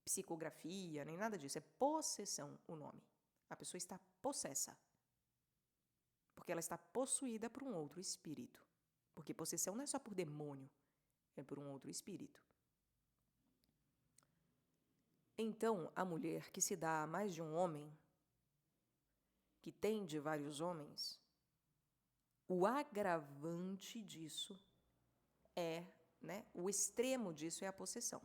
psicografia, nem nada disso. É possessão o nome. A pessoa está possessa. Porque ela está possuída por um outro espírito. Porque possessão não é só por demônio, é por um outro espírito. Então, a mulher que se dá a mais de um homem, que tem de vários homens, o agravante disso é, o extremo disso é a possessão.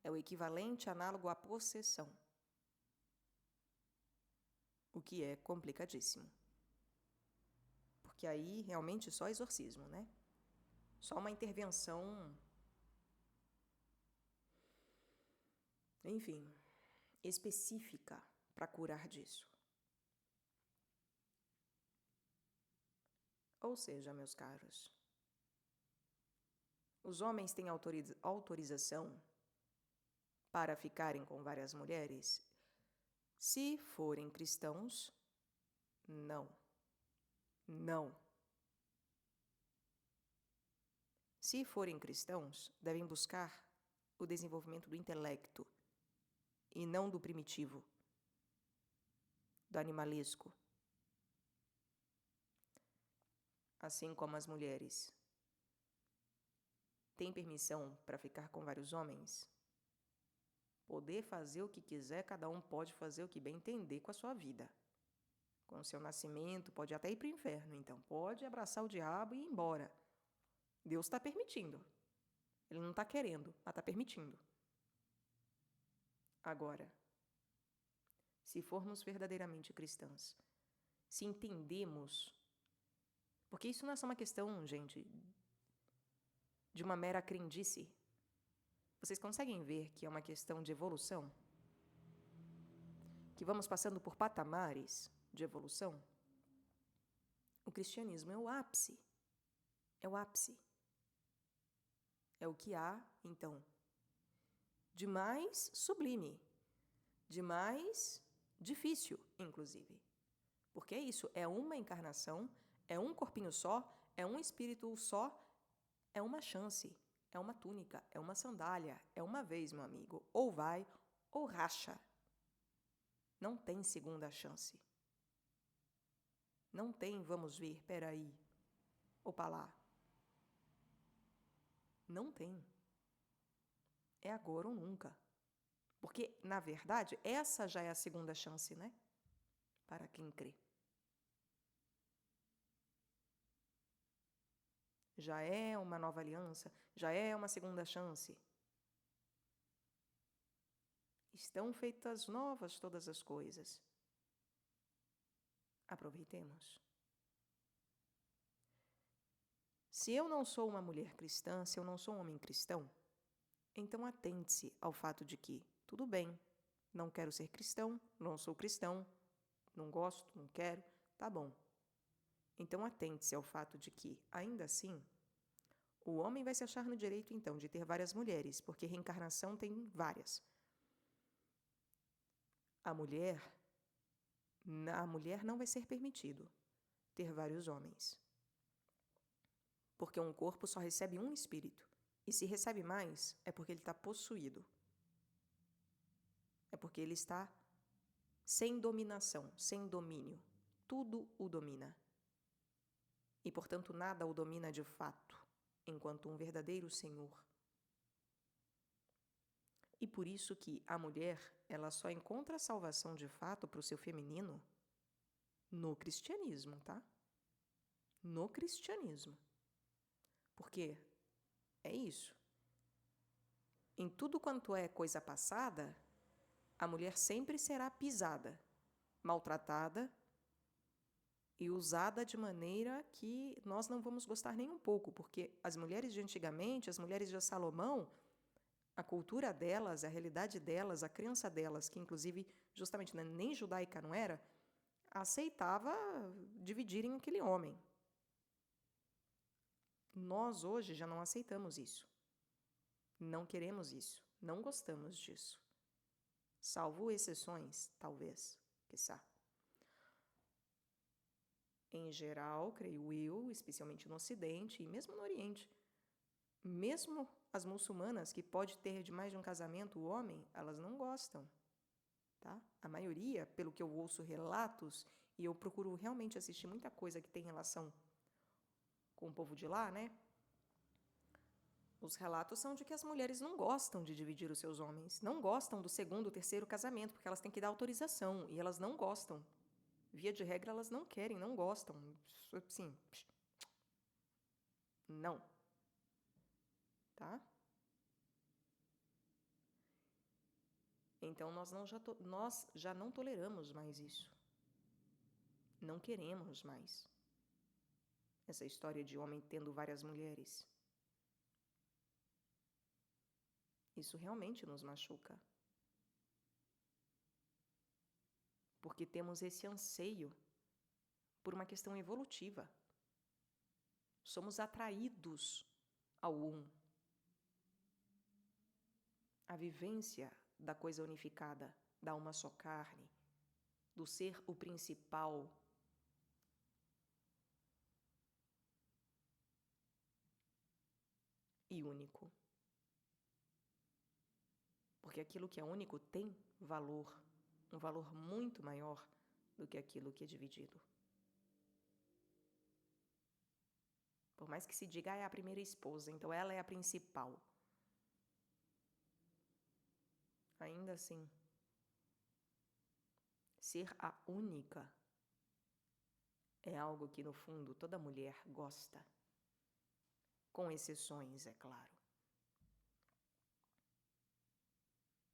É o equivalente análogo à possessão. O que é complicadíssimo. Porque aí realmente só exorcismo, né? Só uma intervenção, enfim, específica para curar disso. Ou seja, meus caros, os homens têm autorização para ficarem com várias mulheres? Se forem cristãos, não. Não. Se forem cristãos, devem buscar o desenvolvimento do intelecto e não do primitivo, do animalesco. Assim como as mulheres têm permissão para ficar com vários homens, poder fazer o que quiser, cada um pode fazer o que bem entender com a sua vida. Com o seu nascimento, pode até ir para o inferno, então pode abraçar o diabo e ir embora. Deus está permitindo. Ele não está querendo, mas está permitindo. Agora, se formos verdadeiramente cristãs, se entendemos, porque isso não é só uma questão, gente, de uma mera crendice. Vocês conseguem ver que é uma questão de evolução? Que vamos passando por patamares de evolução? O cristianismo é o ápice. É o ápice. É o que há, então, de mais sublime, de mais difícil, inclusive. Porque é isso, é uma encarnação, é um corpinho só, é um espírito só, é uma chance, é uma túnica, é uma sandália, é uma vez, meu amigo. Ou vai, ou racha. Não tem segunda chance. Não tem vamos ver, peraí, opa lá. Não tem. É agora ou nunca. Porque, na verdade, essa já é a segunda chance, né? Para quem crê. Já é uma nova aliança, já é uma segunda chance. Estão feitas novas todas as coisas. Aproveitemos. Se eu não sou uma mulher cristã, se eu não sou um homem cristão, então atente-se ao fato de que, tudo bem, não quero ser cristão, não sou cristão, não gosto, não quero, tá bom. Então atente-se ao fato de que, ainda assim, o homem vai se achar no direito, então, de ter várias mulheres, porque reencarnação tem várias. A mulher não vai ser permitido ter vários homens. Porque um corpo só recebe um espírito. E se recebe mais, é porque ele está possuído. É porque ele está sem dominação, sem domínio. Tudo o domina. E, portanto, nada o domina de fato, enquanto um verdadeiro senhor. E por isso que a mulher, ela só encontra a salvação de fato para o seu feminino no cristianismo, tá? No cristianismo. Porque é isso. Em tudo quanto é coisa passada, a mulher sempre será pisada, maltratada e usada de maneira que nós não vamos gostar nem um pouco, porque as mulheres de antigamente, as mulheres de Salomão, a cultura delas, a realidade delas, a crença delas, que inclusive justamente nem judaica não era, aceitava dividirem aquele homem. Nós hoje já não aceitamos isso. Não queremos isso. Não gostamos disso. Salvo exceções, talvez, quiçá. Em geral, creio eu, especialmente no Ocidente e mesmo no Oriente, mesmo as muçulmanas, que pode ter de mais de um casamento o homem, elas não gostam. Tá? A maioria, pelo que eu ouço relatos, e eu procuro realmente assistir muita coisa que tem relação com o povo de lá, né? Os relatos são de que as mulheres não gostam de dividir os seus homens, não gostam do segundo, terceiro casamento, porque elas têm que dar autorização, e elas não gostam. Via de regra, elas não querem, não gostam. Sim. Não. Tá? Então, nós já não toleramos mais isso. Não queremos mais essa história de homem tendo várias mulheres. Isso realmente nos machuca. Porque temos esse anseio por uma questão evolutiva. Somos atraídos ao um. A vivência da coisa unificada, da uma só carne, do ser o principal. E único. Porque aquilo que é único tem valor, um valor muito maior do que aquilo que é dividido. Por mais que se diga, é a primeira esposa, então ela é a principal. Ainda assim, ser a única é algo que, no fundo, toda mulher gosta. Com exceções, é claro.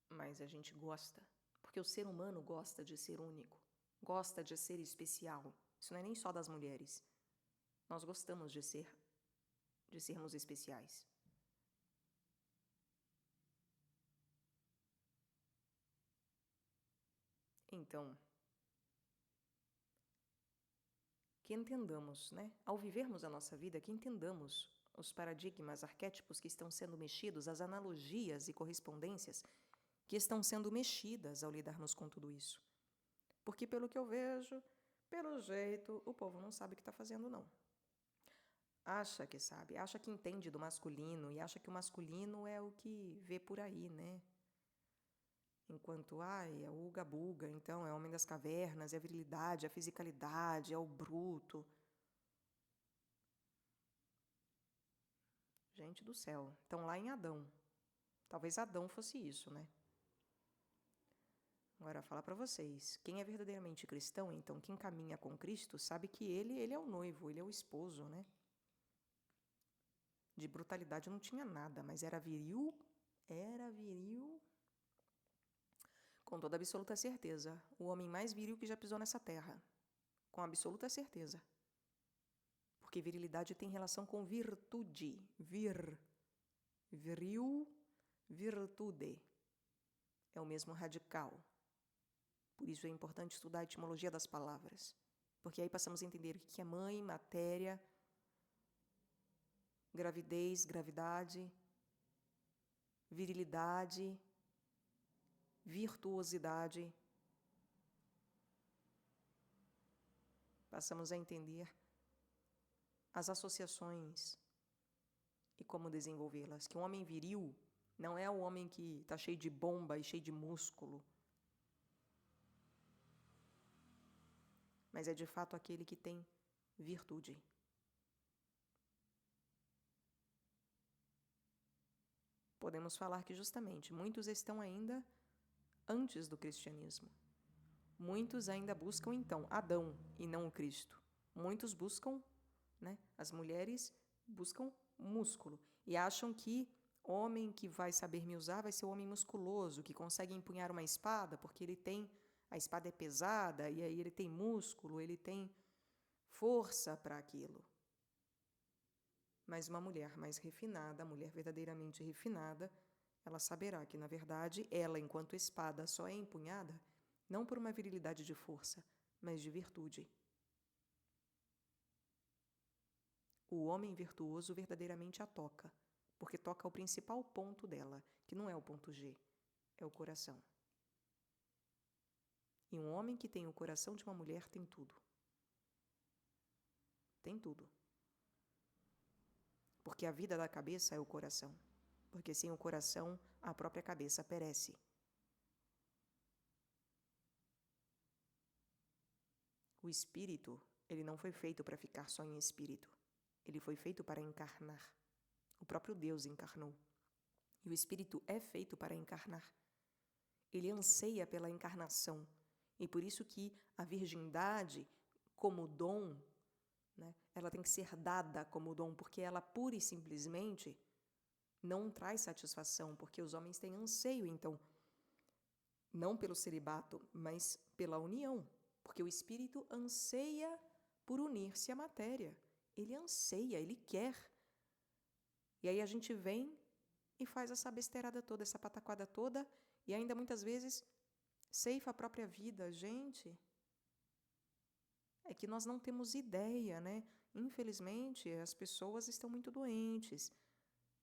Mas a gente gosta, porque o ser humano gosta de ser único, gosta de ser especial. Isso não é nem só das mulheres. Nós gostamos de sermos especiais. Então, que entendamos, né? Ao vivermos a nossa vida, que entendamos os paradigmas, arquétipos que estão sendo mexidos, as analogias e correspondências que estão sendo mexidas ao lidarmos com tudo isso. Porque, pelo que eu vejo, pelo jeito, o povo não sabe o que está fazendo, não. Acha que sabe, acha que entende do masculino e acha que o masculino é o que vê por aí, né? Enquanto, é o uga-buga, então, é o homem das cavernas, é a virilidade, é a fisicalidade, é o bruto. Gente do céu, estão lá em Adão. Talvez Adão fosse isso, né? Agora, falar para vocês, quem é verdadeiramente cristão, então, quem caminha com Cristo, sabe que ele é o noivo, ele é o esposo, né? De brutalidade não tinha nada, mas era viril, com toda absoluta certeza. O homem mais viril que já pisou nessa terra, com absoluta certeza. Porque virilidade tem relação com virtude, viril, virtude. É o mesmo radical. Por isso é importante estudar a etimologia das palavras, porque aí passamos a entender o que é mãe, matéria, gravidez, gravidade, virilidade, virtuosidade. Passamos a entender as associações e como desenvolvê-las. Que um homem viril não é o homem que está cheio de bomba e cheio de músculo, mas é de fato aquele que tem virtude. Podemos falar que justamente muitos estão ainda antes do cristianismo. Muitos ainda buscam então Adão e não o Cristo. Muitos buscam, né? As mulheres buscam músculo e acham que homem que vai saber me usar vai ser o homem musculoso, que consegue empunhar uma espada porque a espada é pesada e aí ele tem músculo, ele tem força para aquilo. Mas uma mulher mais refinada, a mulher verdadeiramente refinada, ela saberá que, na verdade, ela, enquanto espada, só é empunhada não por uma virilidade de força, mas de virtude. O homem virtuoso verdadeiramente a toca, porque toca o principal ponto dela, que não é o ponto G, é o coração. E um homem que tem o coração de uma mulher tem tudo. Tem tudo. Porque a vida da cabeça é o coração. Porque sem o coração, a própria cabeça perece. O espírito, ele não foi feito para ficar só em espírito. Ele foi feito para encarnar. O próprio Deus encarnou. E o espírito é feito para encarnar. Ele anseia pela encarnação. E por isso que a virgindade, como dom, né, ela tem que ser dada como dom, porque ela pura e simplesmente não traz satisfação, porque os homens têm anseio, então, não pelo celibato, mas pela união, porque o espírito anseia por unir-se à matéria. Ele anseia, ele quer. E aí a gente vem e faz essa besteirada toda, essa pataquada toda, e ainda muitas vezes ceifa a própria vida. Gente, é que nós não temos ideia, né? Infelizmente, as pessoas estão muito doentes.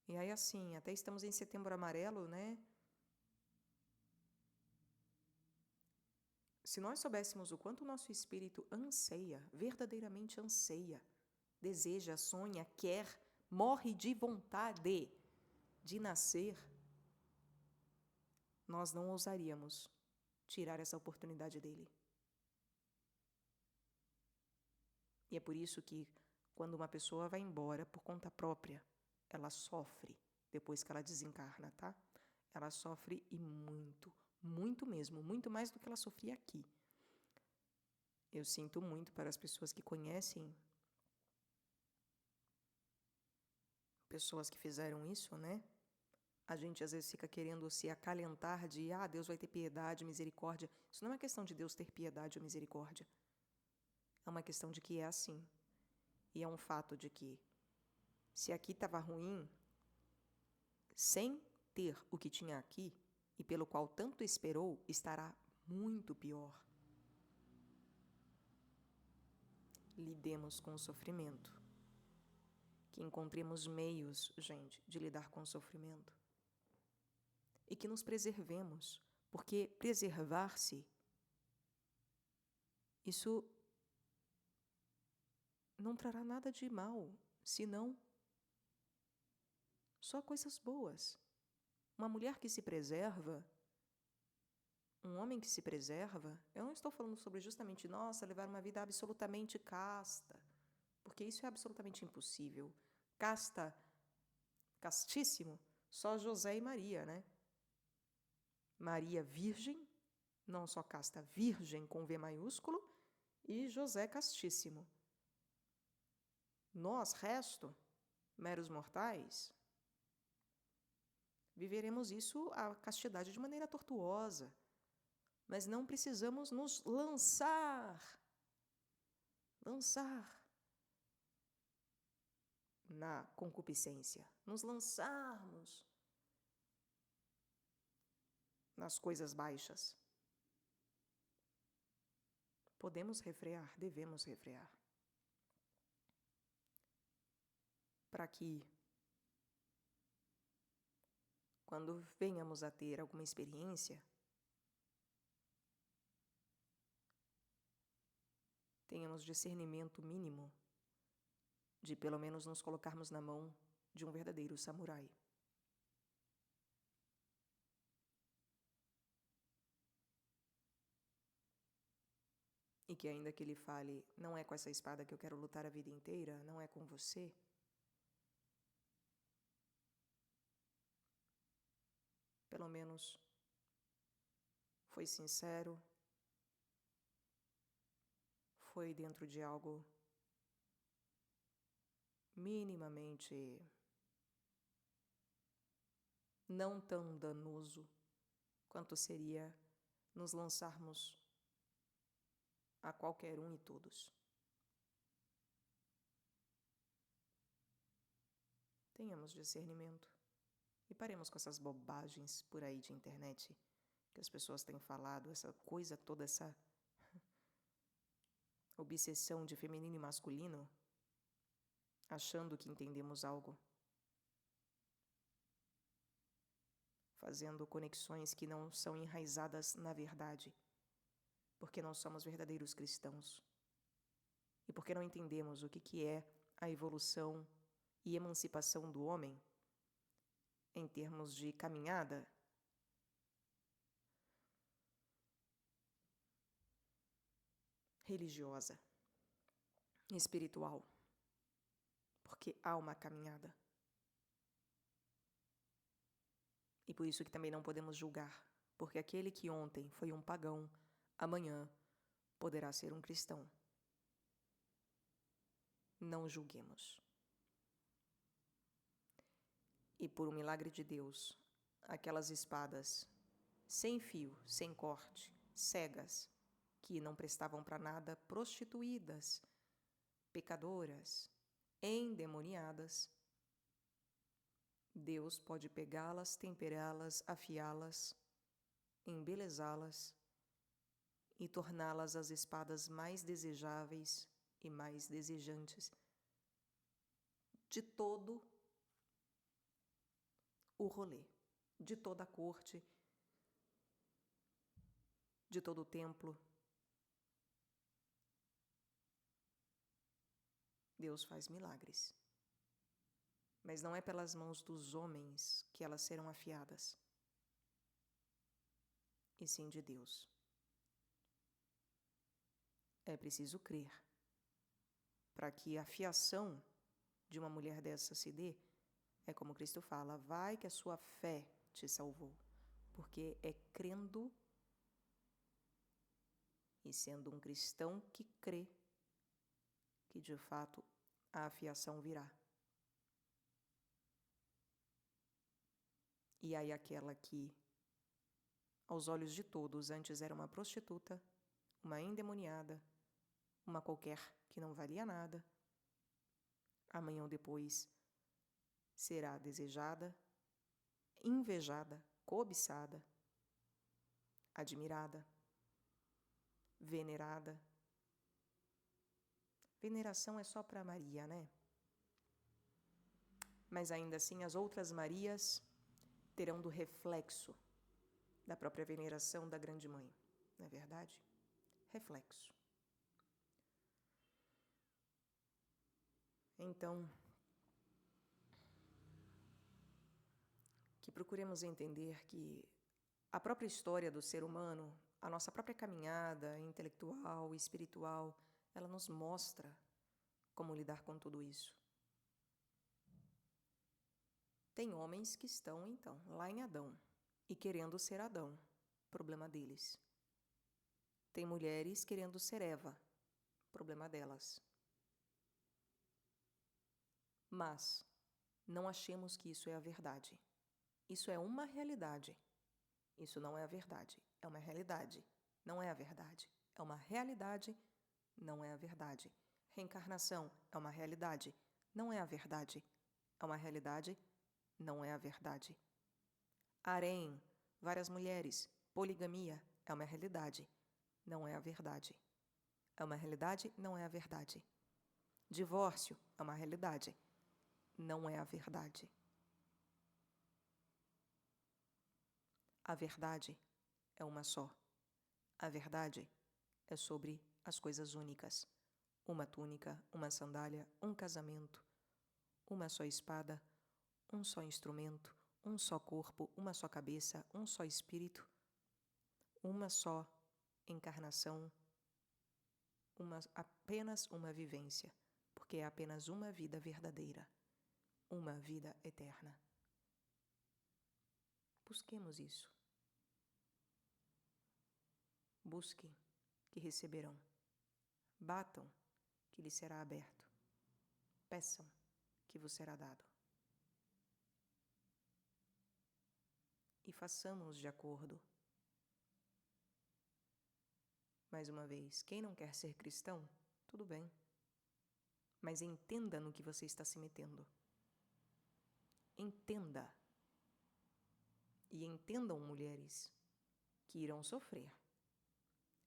E aí, assim, até estamos em Setembro Amarelo, né? Se nós soubéssemos o quanto o nosso espírito anseia, verdadeiramente anseia, deseja, sonha, quer, morre de vontade de nascer, nós não ousaríamos tirar essa oportunidade dele. E é por isso que, quando uma pessoa vai embora por conta própria, ela sofre depois que ela desencarna, tá? Ela sofre e muito, muito mesmo, muito mais do que ela sofria aqui. Eu sinto muito para as pessoas que conhecem pessoas que fizeram isso, né? A gente às vezes fica querendo se acalentar de Deus vai ter piedade, misericórdia. Isso não é uma questão de Deus ter piedade ou misericórdia. É uma questão de que é assim. E é um fato de que, se aqui estava ruim, sem ter o que tinha aqui, e pelo qual tanto esperou, estará muito pior. Lidemos com o sofrimento. Que encontremos meios, gente, de lidar com o sofrimento. E que nos preservemos, porque preservar-se, isso não trará nada de mal, senão só coisas boas. Uma mulher que se preserva, Um homem que se preserva, eu não estou falando sobre justamente, nossa, levar uma vida absolutamente casta, porque isso é absolutamente impossível. Casta, castíssimo, só José e Maria, né? Maria virgem, não só casta, virgem com V maiúsculo, e José castíssimo. Nós, resto, meros mortais, viveremos isso, a castidade, de maneira tortuosa, mas não precisamos nos lançar na concupiscência, nos lançarmos nas coisas baixas. Podemos refrear, devemos refrear, para que, quando venhamos a ter alguma experiência, tenhamos discernimento mínimo de pelo menos nos colocarmos na mão de um verdadeiro samurai. E que ainda que ele fale, não é com essa espada que eu quero lutar a vida inteira, não é com você, pelo menos foi sincero, foi dentro de algo minimamente não tão danoso quanto seria nos lançarmos a qualquer um e todos. Tenhamos discernimento e paremos com essas bobagens por aí de internet que as pessoas têm falado, essa coisa toda, essa obsessão de feminino e masculino, achando que entendemos algo, fazendo conexões que não são enraizadas na verdade, porque não somos verdadeiros cristãos e porque não entendemos o que é a evolução e emancipação do homem em termos de caminhada religiosa, espiritual, porque há uma caminhada. E por isso que também não podemos julgar, porque aquele que ontem foi um pagão, amanhã poderá ser um cristão. Não julguemos. E por um milagre de Deus, aquelas espadas sem fio, sem corte, cegas, que não prestavam para nada, prostituídas, pecadoras, endemoniadas, Deus pode pegá-las, temperá-las, afiá-las, embelezá-las e torná-las as espadas mais desejáveis e mais desejantes de todo o rolê, de toda a corte, de todo o templo. Deus faz milagres. Mas não é pelas mãos dos homens que elas serão afiadas, e sim de Deus. É preciso crer para que a fiação de uma mulher dessa se dê. É como Cristo fala, vai que a sua fé te salvou, porque é crendo e sendo um cristão que crê que de fato a afiação virá. E aí aquela que, aos olhos de todos, antes era uma prostituta, uma endemoniada, uma qualquer que não valia nada, amanhã ou depois será desejada, invejada, cobiçada, admirada, venerada. Veneração é só para Maria, né? Mas ainda assim as outras Marias terão do reflexo da própria veneração da grande mãe, não é verdade? Reflexo. Então, que procuremos entender que A própria história do ser humano, a nossa própria caminhada intelectual e espiritual, ela nos mostra como lidar com tudo isso. Tem homens que estão, então, lá em Adão e querendo ser Adão, problema deles. Tem mulheres querendo ser Eva, problema delas. Mas não achemos que isso é a verdade. Isso é uma realidade. Isso não é a verdade. É uma realidade. Não é a verdade. É uma realidade. Não é a verdade. Reencarnação é uma realidade. Não é a verdade. É uma realidade. Não é a verdade. Harém, várias mulheres, poligamia é uma realidade. Não é a verdade. É uma realidade. Não é a verdade. Divórcio é uma realidade. Não é a verdade. A verdade é uma só. A verdade é sobre as coisas únicas. Uma túnica, uma sandália, um casamento, uma só espada, um só instrumento, um só corpo, uma só cabeça, um só espírito, uma só encarnação, apenas uma vivência, porque é apenas uma vida verdadeira, uma vida eterna. Busquemos isso. Busquem, que receberão. Batam, que lhes será aberto. Peçam, que vos será dado. E façamos de acordo. Mais uma vez, quem não quer ser cristão, tudo bem. Mas entenda no que você está se metendo. Entenda. E entendam, mulheres, que irão sofrer.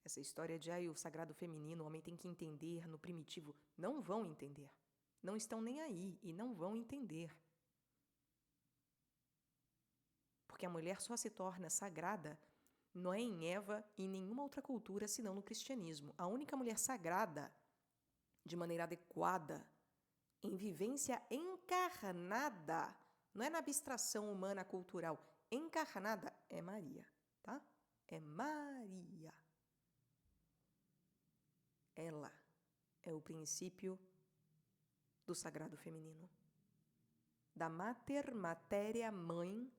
Essa história de o sagrado feminino, o homem tem que entender no primitivo, não vão entender. Não estão nem aí e não vão entender. Porque a mulher só se torna sagrada não é em Eva e em nenhuma outra cultura senão no cristianismo. A única mulher sagrada, de maneira adequada, em vivência encarnada, não é na abstração humana cultural, encarnada é Maria, tá? É Maria. Ela é o princípio do sagrado feminino, da matéria mãe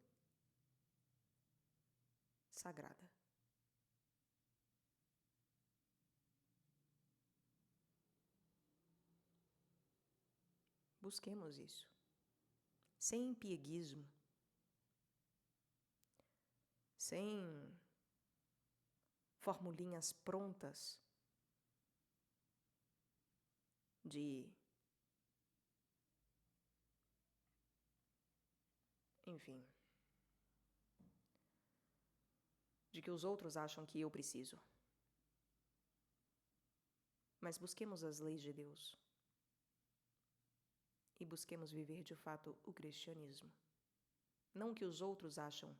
sagrada. Busquemos isso, sem pieguismo, sem formulinhas prontas enfim, de que os outros acham que eu preciso. Mas busquemos as leis de Deus e busquemos viver de fato o cristianismo. Não o que os outros acham,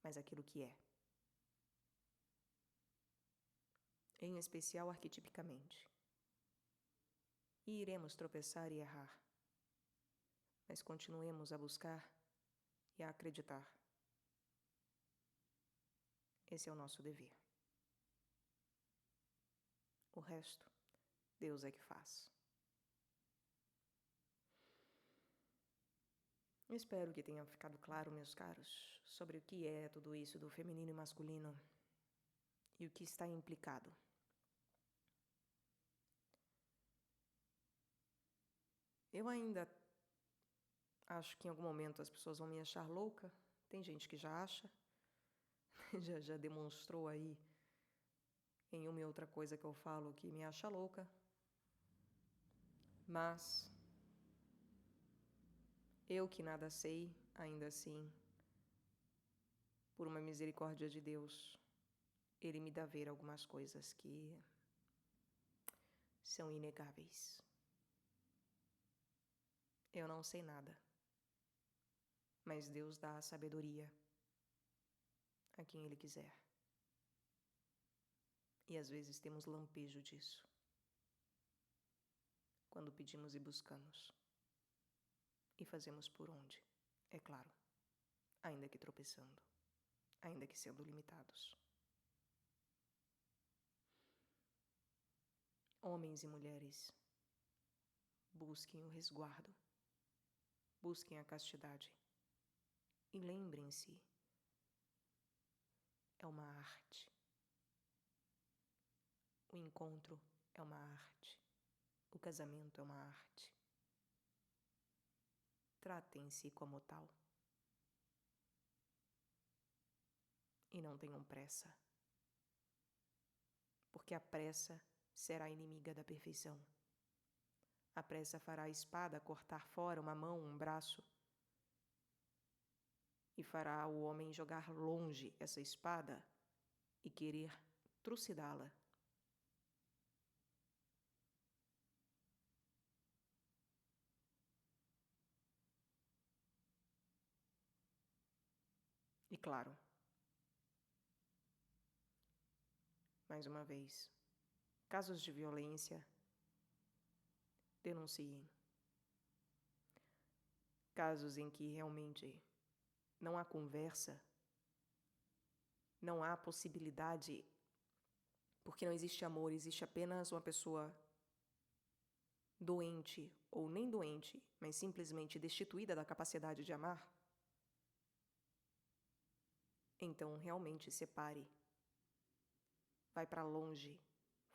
mas aquilo que é. Em especial arquetipicamente. E iremos tropeçar e errar. Mas continuemos a buscar e a acreditar. Esse é o nosso dever. O resto, Deus é que faz. Espero que tenha ficado claro, meus caros, sobre o que é tudo isso do feminino e masculino e o que está implicado. Eu ainda acho que em algum momento as pessoas vão me achar louca. Tem gente que já acha, já demonstrou aí em uma e outra coisa que eu falo que me acha louca. Mas eu que nada sei, ainda assim, por uma misericórdia de Deus, Ele me dá ver algumas coisas que são inegáveis. Eu não sei nada, mas Deus dá a sabedoria a quem Ele quiser. E às vezes temos lampejo disso, quando pedimos e buscamos. E fazemos por onde? É claro, ainda que tropeçando, ainda que sendo limitados. Homens e mulheres, busquem o resguardo, busquem a castidade e lembrem-se, é uma arte. O encontro é uma arte. O casamento é uma arte. Tratem-se como tal. E não tenham pressa, porque a pressa será inimiga da perfeição. A pressa fará a espada cortar fora uma mão, um braço, e fará o homem jogar longe essa espada e querer trucidá-la. E claro, mais uma vez, casos de violência, denunciem. Casos em que realmente não há conversa, não há possibilidade, porque não existe amor, existe apenas uma pessoa doente ou nem doente, mas simplesmente destituída da capacidade de amar, então realmente separe. Vai para longe,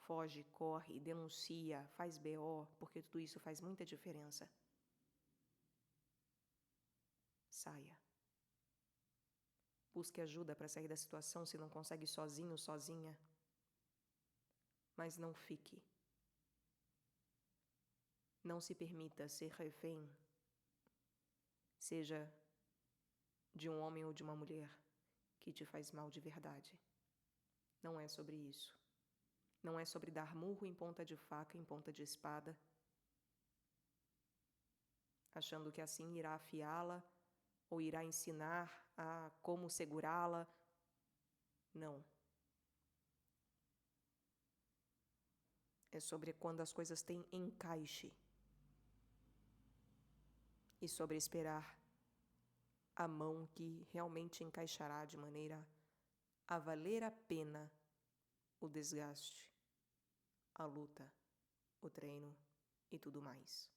foge, corre, denuncia, faz BO, porque tudo isso faz muita diferença. Saia. Busque ajuda para sair da situação se não consegue sozinho, sozinha. Mas não fique. Não se permita ser refém, seja de um homem ou de uma mulher que te faz mal de verdade. Não é sobre isso. Não é sobre dar murro em ponta de faca, em ponta de espada, achando que assim irá afiá-la ou irá ensinar a como segurá-la. Não. É sobre quando as coisas têm encaixe. E sobre esperar a mão que realmente encaixará de maneira a valer a pena o desgaste, a luta, o treino e tudo mais.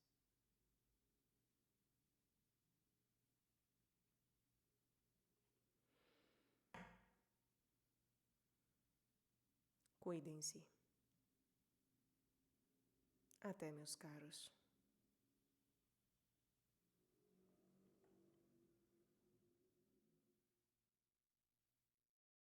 Cuidem-se. Até, meus caros.